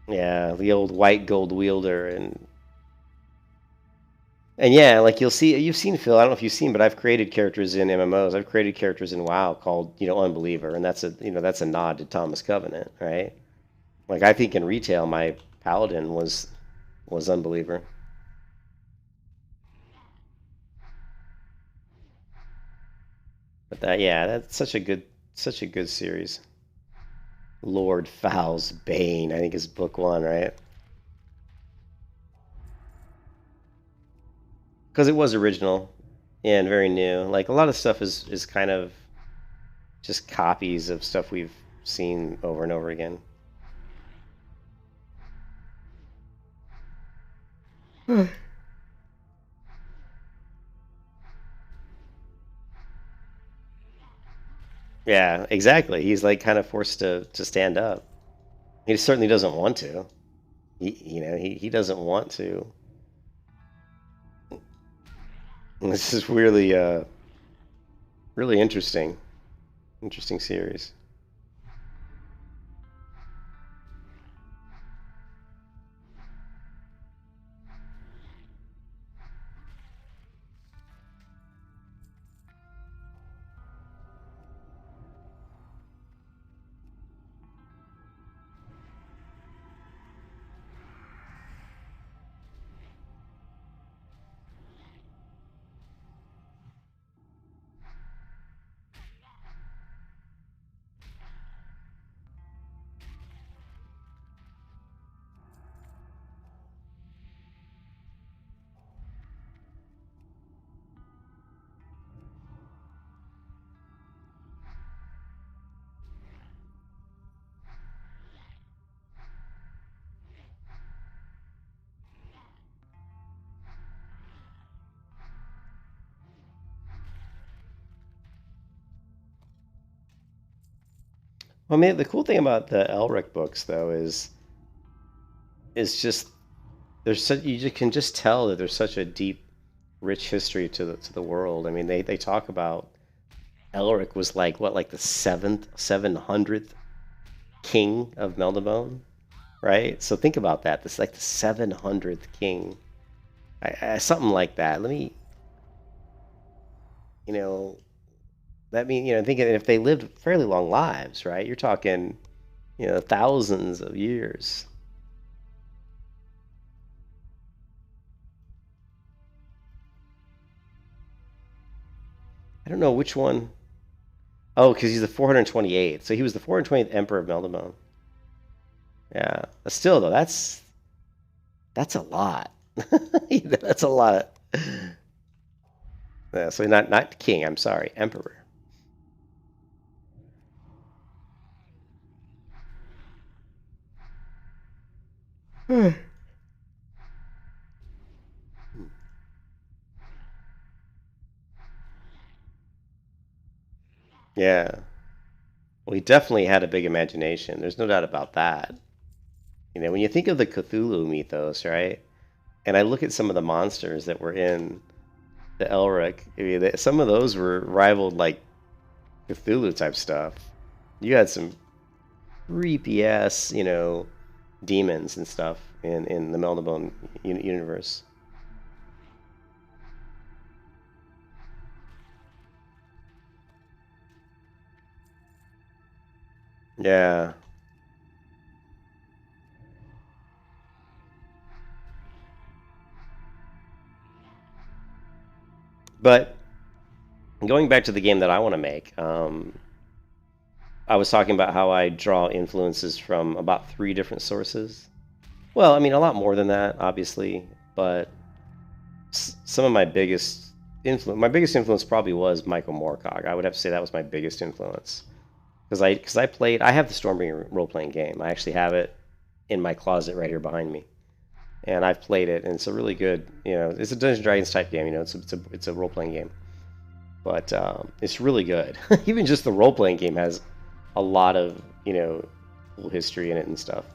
Yeah, the old white gold wielder, and yeah, like you've seen, Phil. I don't know if you've seen, but I've created characters in MMOs. I've created characters in WoW called Unbeliever, and that's a nod to Thomas Covenant, right? Like, I think in retail, my paladin was Unbeliever. But that's such a good series. Lord Fowl's Bane, I think, is book 1, right? Because it was original and very new. Like, a lot of stuff is kind of just copies of stuff we've seen over and over again. Yeah, exactly. He's like kind of forced to stand up. He certainly doesn't want to. He doesn't want to. This is really really interesting series. Well, I mean, the cool thing about the Elric books, though, is just you can just tell that there's such a deep, rich history to the world. I mean, they talk about Elric was like the 700th king of Melniboné, right? So think about that. This is like the 700th king, something like that. Let me, that mean, thinking if they lived fairly long lives, right? You're talking, thousands of years. I don't know which one. Oh, because he's the 428th. So he was the 420th Emperor of Melniboné. Yeah. But still, though, that's a lot. That's a lot. Yeah, so not king, I'm sorry, emperor. Yeah. Well, he definitely had a big imagination. There's no doubt about that. When you think of the Cthulhu mythos, right? And I look at some of the monsters that were in the Elric, I mean, some of those were rivaled like Cthulhu type stuff. You had some creepy ass, demons and stuff in the Melnibone universe. Yeah. But going back to the game that I want to make, I was talking about how I draw influences from about 3 different sources. Well, I mean, a lot more than that, obviously, but some of my biggest influence probably was Michael Moorcock. I would have to say that was my biggest influence. Because I have the Stormbringer role-playing game. I actually have it in my closet right here behind me. And I've played it, and it's a really good, it's a Dungeons & Dragons type game, it's a role-playing game. But it's really good. Even just the role-playing game has a lot of, cool history in it and stuff.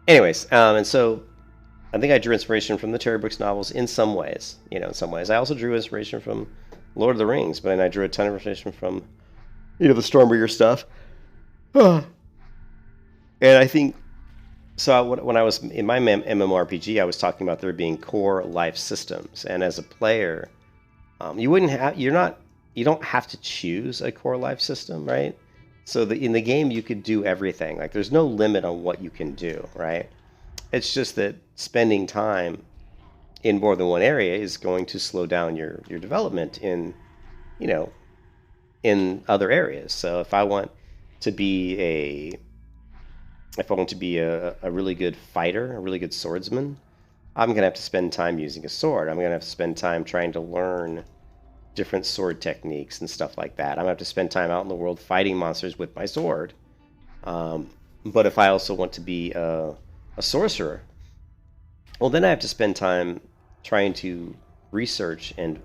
Anyways, and so I think I drew inspiration from the Terry Brooks novels in some ways, in some ways. I also drew inspiration from Lord of the Rings, but then I drew a ton of inspiration from, the Stormbringer stuff. And I think, so when I was in my MMORPG, I was talking about there being core life systems, and as a player, you don't have to choose a core life system, right? So in the game, you could do everything. Like, there's no limit on what you can do, right? It's just that spending time in more than one area is going to slow down your development in other areas. So if I want to be a really good fighter, a really good swordsman, I'm going to have to spend time using a sword. I'm going to have to spend time trying to learn different sword techniques and stuff like that. I'm going to have to spend time out in the world fighting monsters with my sword. But if I also want to be a sorcerer, well, then I have to spend time trying to research and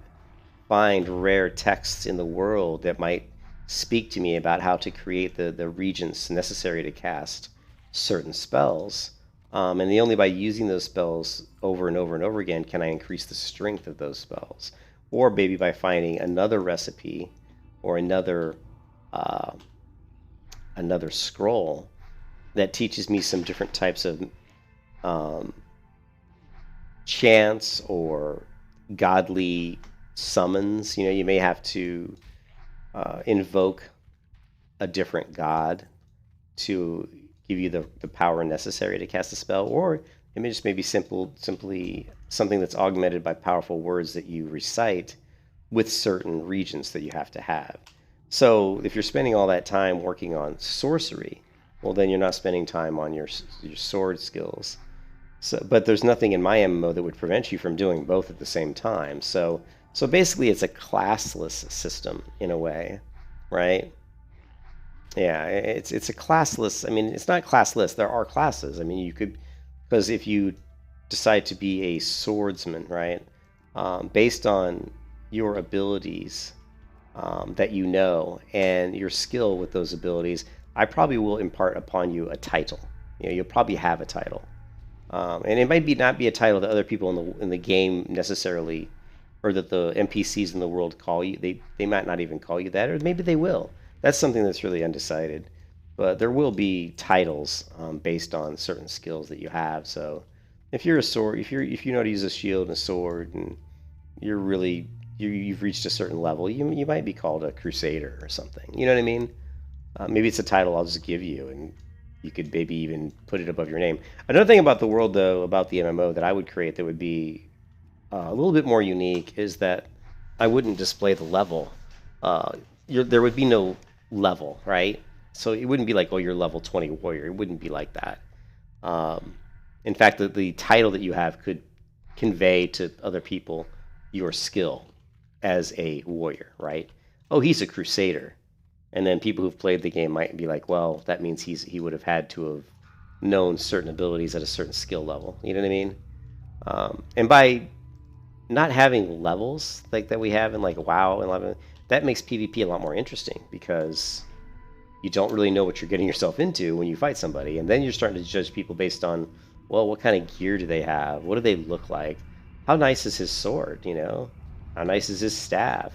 find rare texts in the world that might speak to me about how to create the regents necessary to cast certain spells. And only by using those spells over and over and over again can I increase the strength of those spells. Or maybe by finding another recipe or another scroll that teaches me some different types of chants or godly summons. You may have to invoke a different god to give you the power necessary to cast a spell, or it may just maybe simply something that's augmented by powerful words that you recite with certain regions that you have to have. So if you're spending all that time working on sorcery, well, then you're not spending time on your sword skills. So, but there's nothing in my MMO that would prevent you from doing both at the same time. So basically, it's a classless system in a way, right? Yeah, it's a classless. I mean, it's not classless. There are classes. I mean, you could, because if you decide to be a swordsman, right, based on your abilities that and your skill with those abilities, I probably will impart upon you a title. You'll probably have a title, and it might not be a title that other people in the game necessarily, or that the NPCs in the world call you. They might not even call you that, or maybe they will. That's something that's really undecided. But there will be titles based on certain skills that you have. So if you're a sword, if you know how to use a shield and a sword, and you've reached a certain level, you might be called a crusader or something. You know what I mean? Maybe it's a title I'll just give you, and you could maybe even put it above your name. Another thing about the world, though, about the MMO that I would create that would be a little bit more unique is that I wouldn't display the level. There would be no level, right? So it wouldn't be like, oh, you're level 20 warrior. It wouldn't be like that. In fact, the title that you have could convey to other people your skill as a warrior, right? Oh, he's a crusader. And then people who've played the game might be like, well, that means he would have had to have known certain abilities at a certain skill level. You know what I mean? And by not having levels like that we have in like WoW and 11, that makes PvP a lot more interesting, because you don't really know what you're getting yourself into when you fight somebody, and then you're starting to judge people based on, well, what kind of gear do they have? What do they look like? how nice is his sword, you know? How nice is his staff?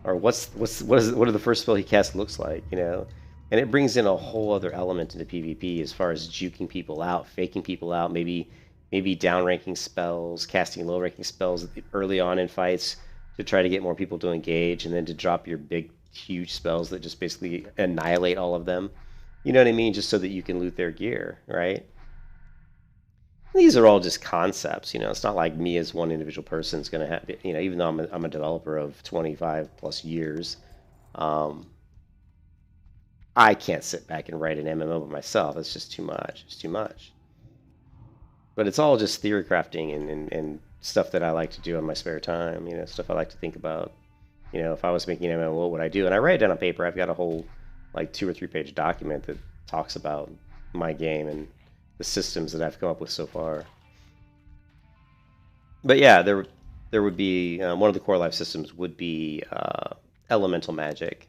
Or what are the first spell he casts looks like, you know? And it brings in a whole other element into PvP as far as juking people out, faking people out, maybe downranking spells, casting low-ranking spells early on in fights to try to get more people to engage, and then to drop your big, huge spells that just basically annihilate all of them. You know what I mean? Just so that you can loot their gear, right? These are all just concepts, you know. It's not like me as one individual person is going to have, you know, even though I'm a developer of 25 plus years, I can't sit back and write an MMO by myself. It's just too much. It's too much. But it's all just theory crafting and stuff that I like to do in my spare time, you know, stuff I like to think about. You know, if I was making an MMO, what would I do? And I write it down on paper. I've got a whole, like, 2 or 3 page document that talks about my game and the systems that I've come up with so far. But yeah, there would be one of the core life systems would be elemental magic,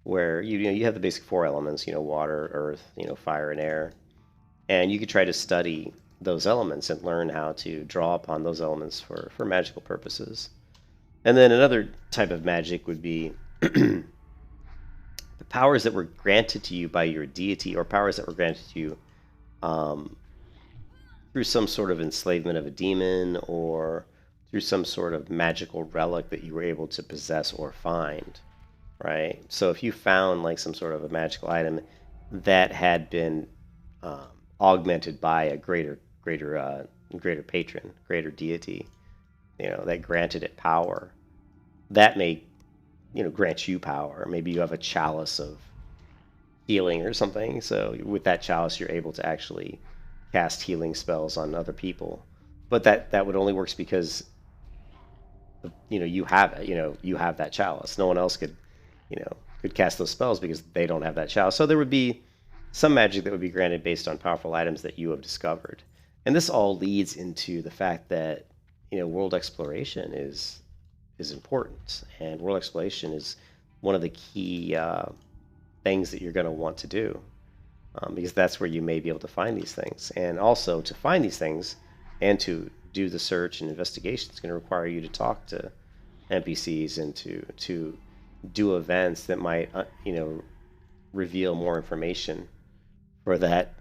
where you know you have the basic 4 elements, you know, water, earth, you know, fire, and air, and you could try to study those elements and learn how to draw upon those elements for magical purposes. And then another type of magic would be the powers that were granted to you by your deity, or powers that were granted to you through some sort of enslavement of a demon, or through some sort of magical relic that you were able to possess or find, right? So if you found like some sort of a magical item that had been augmented by a greater patron, greater deity, you know, that granted it power, that may, you know, grant you power. Maybe you have a chalice of healing or something, so with that chalice you're able to actually cast healing spells on other people. But that would only work because, you know, you have that chalice. No one else could, you know, could cast those spells because they don't have that chalice. So there would be some magic that would be granted based on powerful items that you have discovered. And this all leads into the fact that, you know, world exploration is important, and world exploration is one of the key things that you're going to want to do, because that's where you may be able to find these things. And also, to find these things and to do the search and investigation, it's going to require you to talk to NPCs and to do events that might you know, reveal more information for that,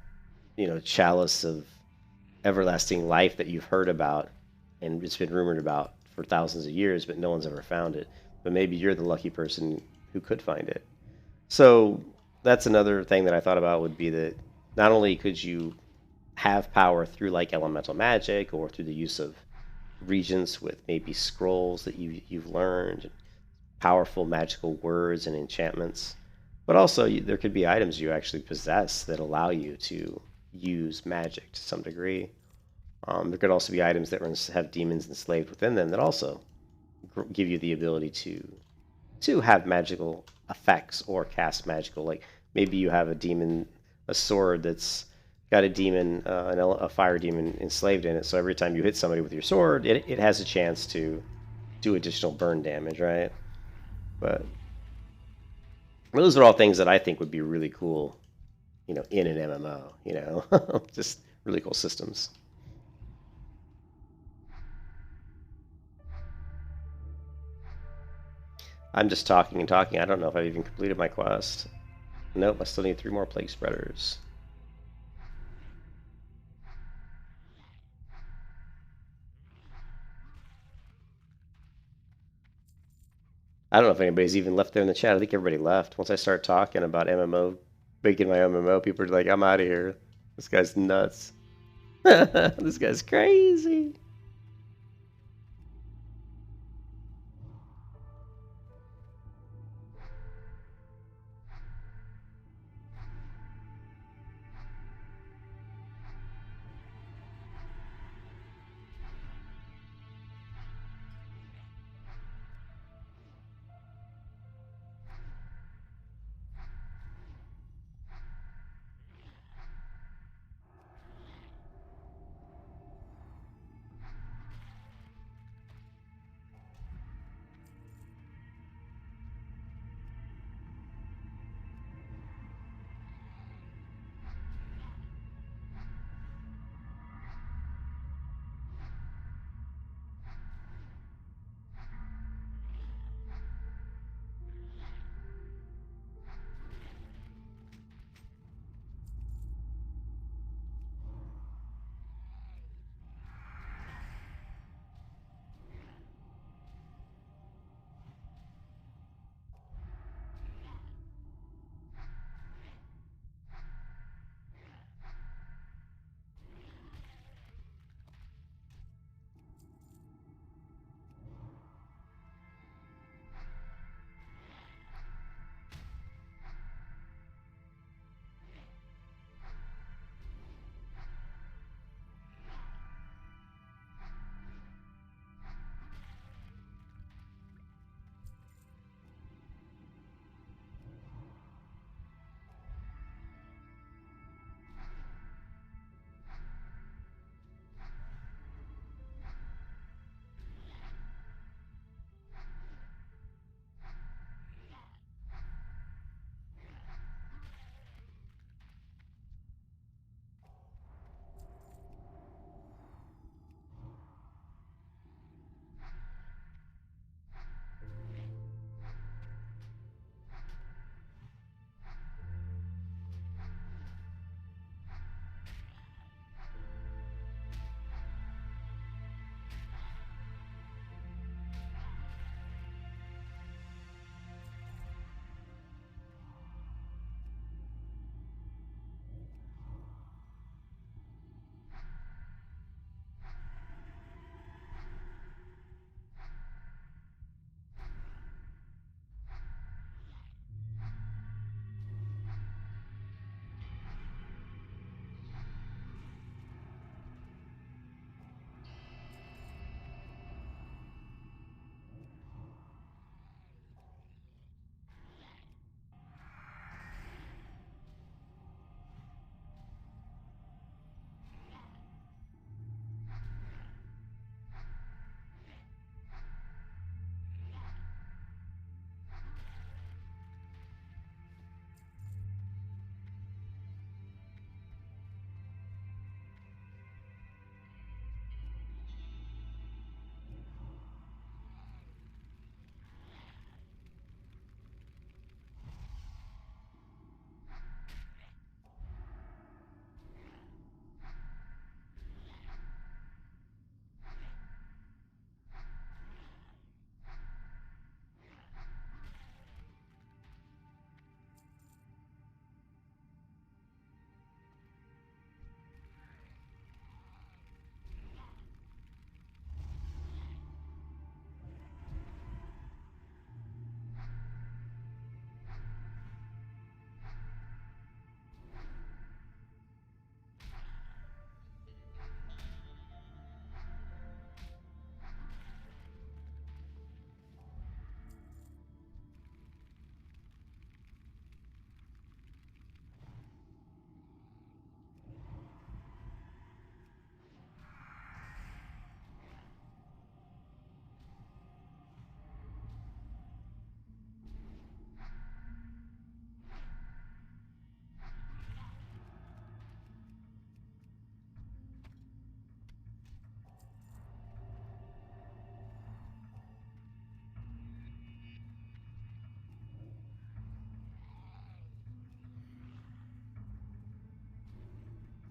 you know, chalice of everlasting life that you've heard about and it's been rumored about for thousands of years, but no one's ever found it. But maybe you're the lucky person who could find it. So that's another thing that I thought about, would be that not only could you have power through like elemental magic or through the use of regents with maybe scrolls that you've learned, powerful magical words and enchantments, but also there could be items you actually possess that allow you to use magic to some degree. There could also be items that have demons enslaved within them that also give you the ability to have magical effects or cast magical. Like maybe you have a sword that's got a demon, a fire demon enslaved in it. So every time you hit somebody with your sword, it has a chance to do additional burn damage, right? But those are all things that I think would be really cool, you know, in an MMO. You know, just really cool systems. I'm just talking and talking. I don't know if I've even completed my quest. Nope, I still need 3 more plague spreaders. I don't know if anybody's even left there in the chat. I think everybody left. Once I start talking about MMO, making my MMO, people are like, I'm out of here. This guy's nuts. This guy's crazy.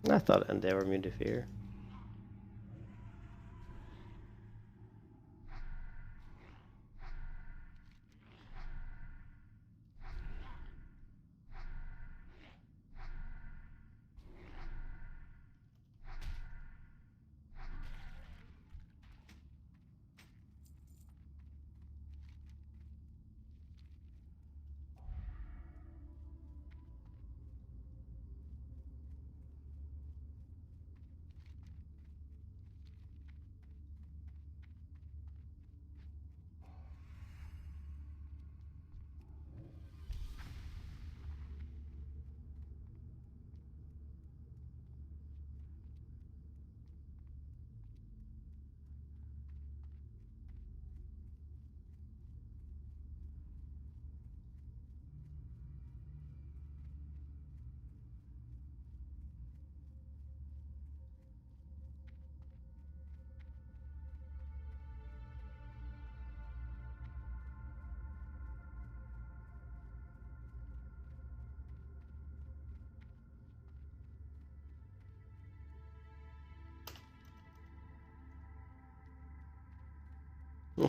I thought undead were immune to fear.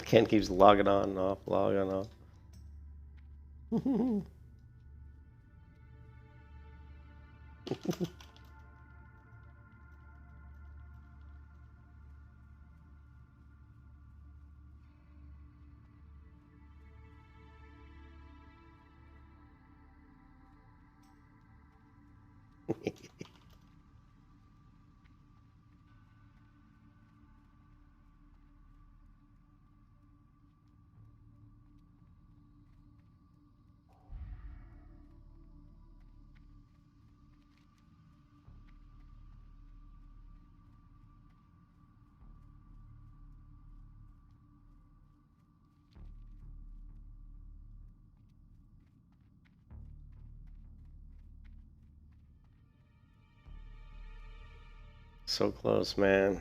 Ken keeps logging on and off, logging on. So close, man.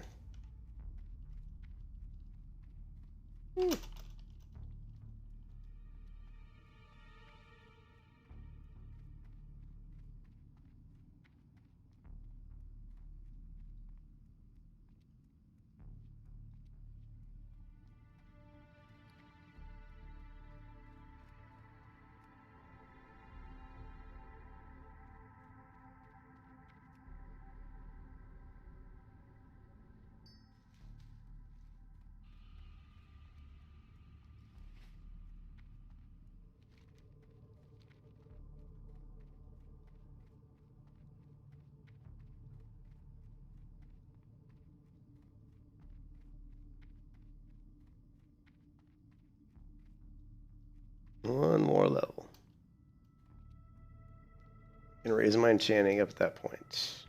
One more level. And raise my enchanting up at that point.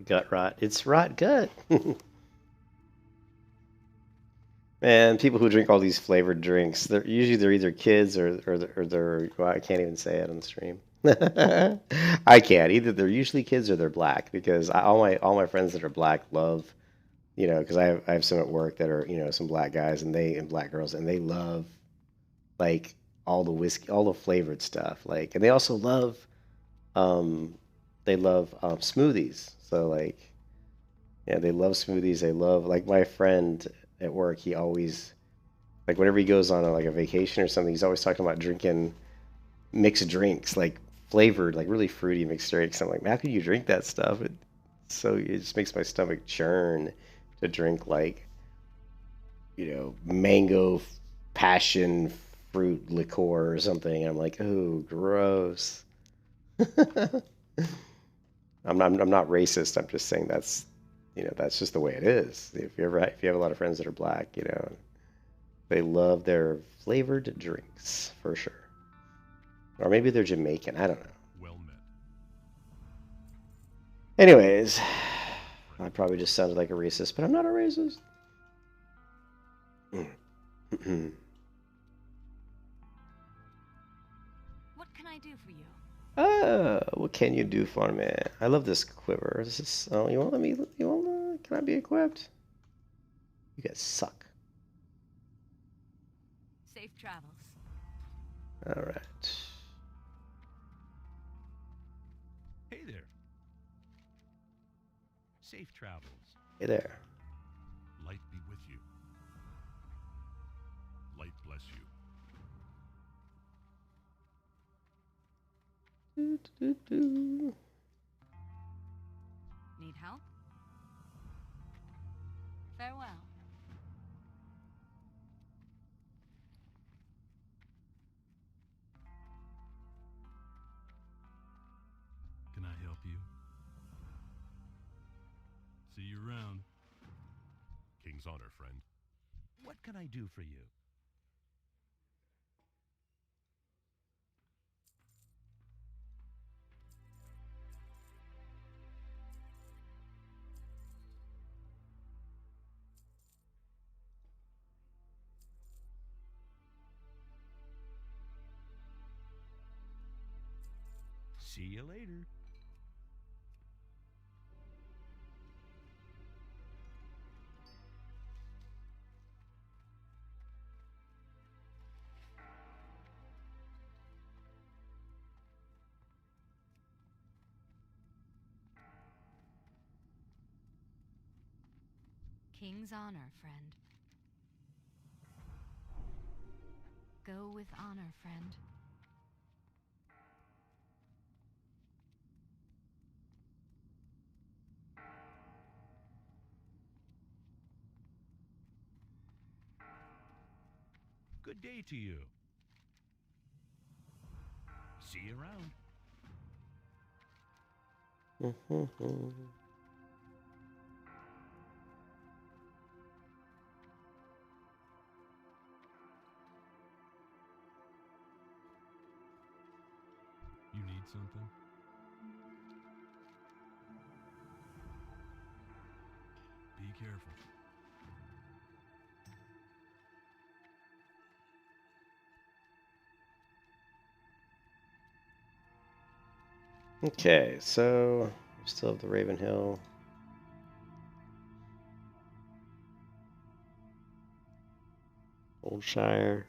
Gut rot. It's rot gut. Man, people who drink all these flavored drinks, they're either kids or they're well, I can't even say it on the stream. I can't. Either they're usually kids or they're black because all my friends that are black love, because I have some at work that are, some black guys and black girls and they love like all the whiskey, all the flavored stuff. Like, and they also love smoothies. So like, yeah, they love smoothies. They love like my friend at work. He always like whenever he goes on like a vacation or something, he's always talking about drinking mixed drinks, like flavored, like really fruity mixed drinks. I'm like, how can you drink that stuff? It just makes my stomach churn to drink like, mango passion fruit liqueur or something. I'm like, oh, gross. I'm not racist. I'm just saying that's just the way it is. If you have a lot of friends that are black, they love their flavored drinks for sure. Or maybe they're Jamaican. I don't know. Well met. Anyways, I probably just sounded like a racist, but I'm not a racist. What can I do for you? What can you do for me? I love this quiver. Oh, you won't let me? Can I be equipped? You guys suck. Safe travels. All right. Hey there. Safe travels. Hey there. Light be with you. Light bless you. Need help? Farewell. Can I help you? See you around. King's honor, friend. What can I do for you? See you later. King's honor, friend. Go with honor, friend. Good day to you. See you around. You need something? Be careful. Okay, so we still have the Raven Hill. Oldshire.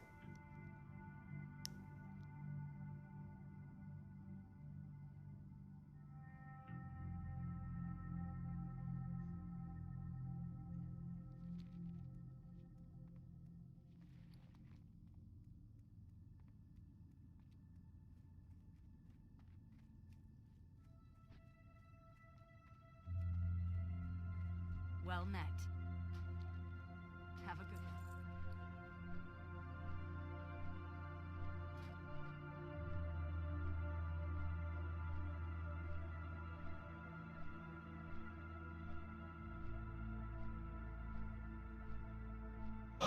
Well met. Have a good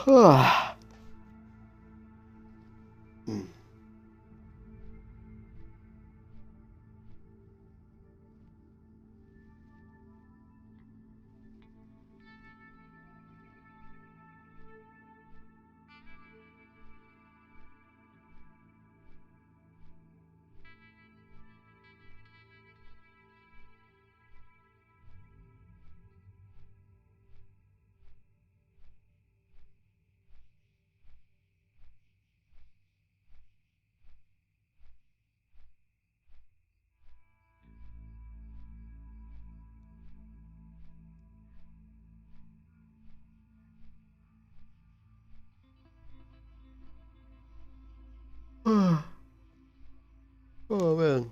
one. Oh man.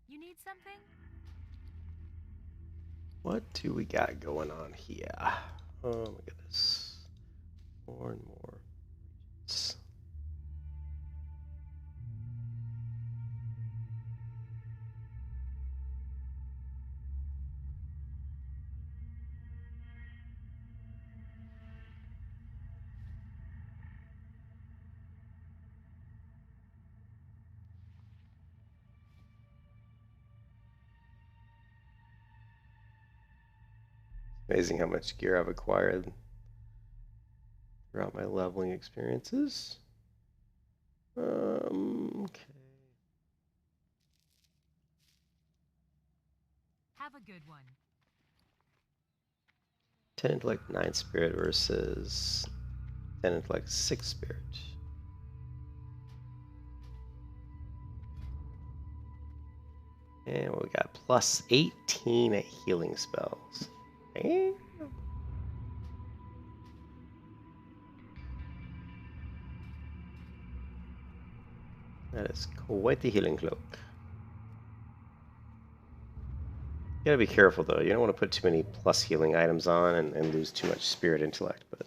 You need something? What do we got going on here? Oh my goodness. More and more. It's amazing how much gear I've acquired throughout my leveling experiences. Okay. Have a good one. 10 intellect, 9 spirit versus 10 intellect, 6 spirit. And we got plus 18 at healing spells. Damn. That is quite the healing cloak. You gotta be careful though. You don't want to put too many plus healing items on and lose too much spirit intellect, but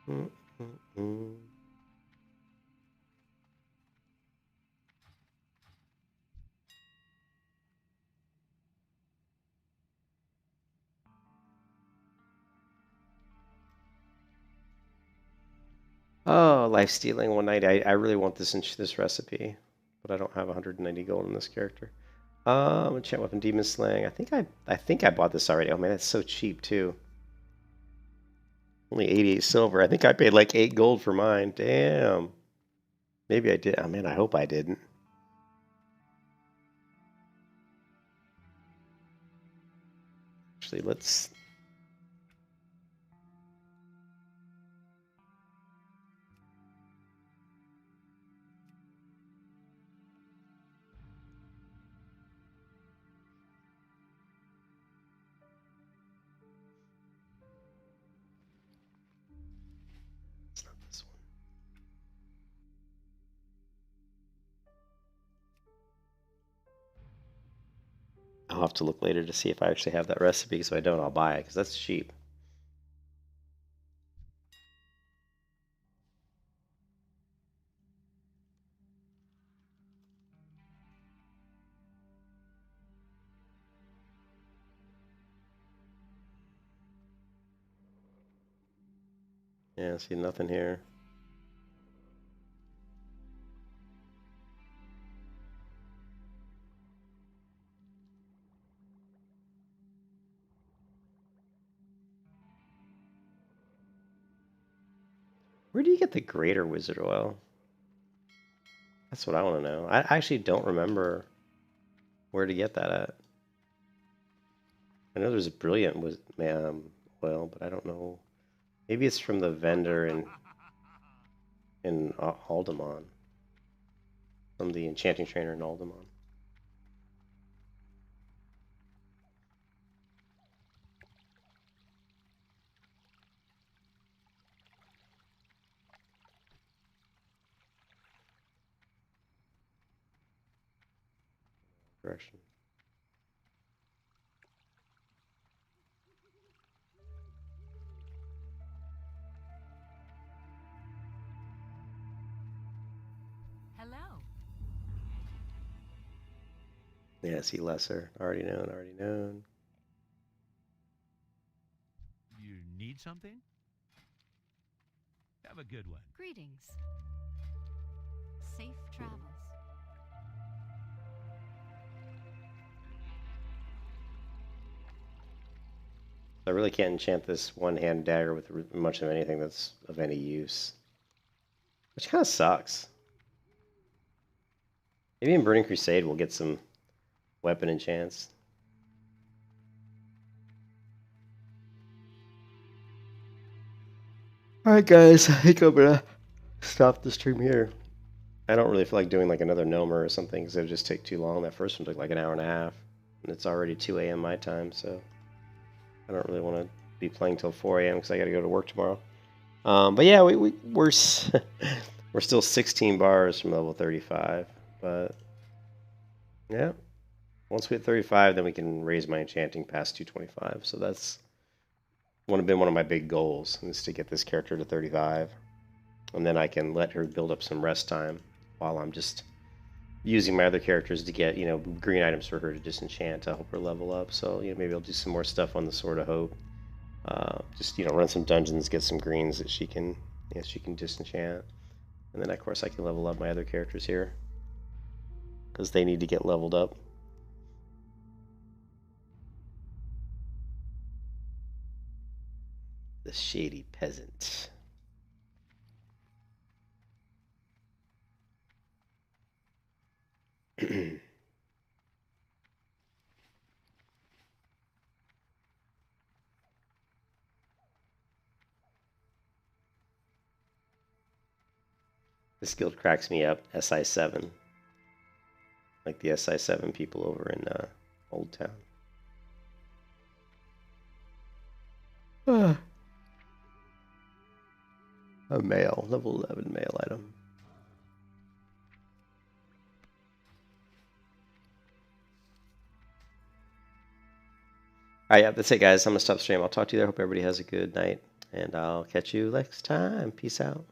Mm. Oh, life stealing 190. I really want this recipe, but I don't have 190 gold in this character. Enchant weapon, demon slaying. I think I bought this already. Oh man, that's so cheap too. Only 88 silver. I think I paid like 8 gold for mine. Damn. Maybe I did. Oh man, I hope I didn't. Actually, let's. It's not this one. I'll have to look later to see if I actually have that recipe, because if I don't, I'll buy it, because that's cheap. Yeah, see nothing here. Where do you get the greater wizard oil? That's what I want to know. I actually don't remember where to get that at. I know there's a brilliant oil, but I don't know. Maybe it's from the vendor in Alderaan. From the enchanting trainer in Alderaan. Direction. Hello. Yeah, see lesser. Already known, already known. You need something? Have a good one. Greetings. Safe travels. I really can't enchant this one-hand dagger with much of anything that's of any use. Which kind of sucks. Maybe in Burning Crusade we'll get some weapon enchants. Alright guys, I think I'm gonna stop the stream here. I don't really feel like doing like another Nomer or something, because it would just take too long. That first one took like an hour and a half. And it's already 2 a.m. my time, so I don't really want to be playing till 4 a.m. because I got to go to work tomorrow. But yeah, we're we're still 16 bars from level 35. But yeah, once we hit 35, then we can raise my enchanting past 225. So that's been one of my big goals, is to get this character to 35, and then I can let her build up some rest time while I'm just using my other characters to get, green items for her to disenchant to help her level up. So, maybe I'll do some more stuff on the Sword of Hope. Just, run some dungeons, get some greens that she can disenchant. And then, of course, I can level up my other characters here, because they need to get leveled up. The shady peasant. This guild cracks me up. SI7. Like the SI7 people over in Old Town. A male. Level 11 male item. Alright, yeah, that's it, guys. I'm going to stop the stream. I'll talk to you there. Hope everybody has a good night. And I'll catch you next time. Peace out.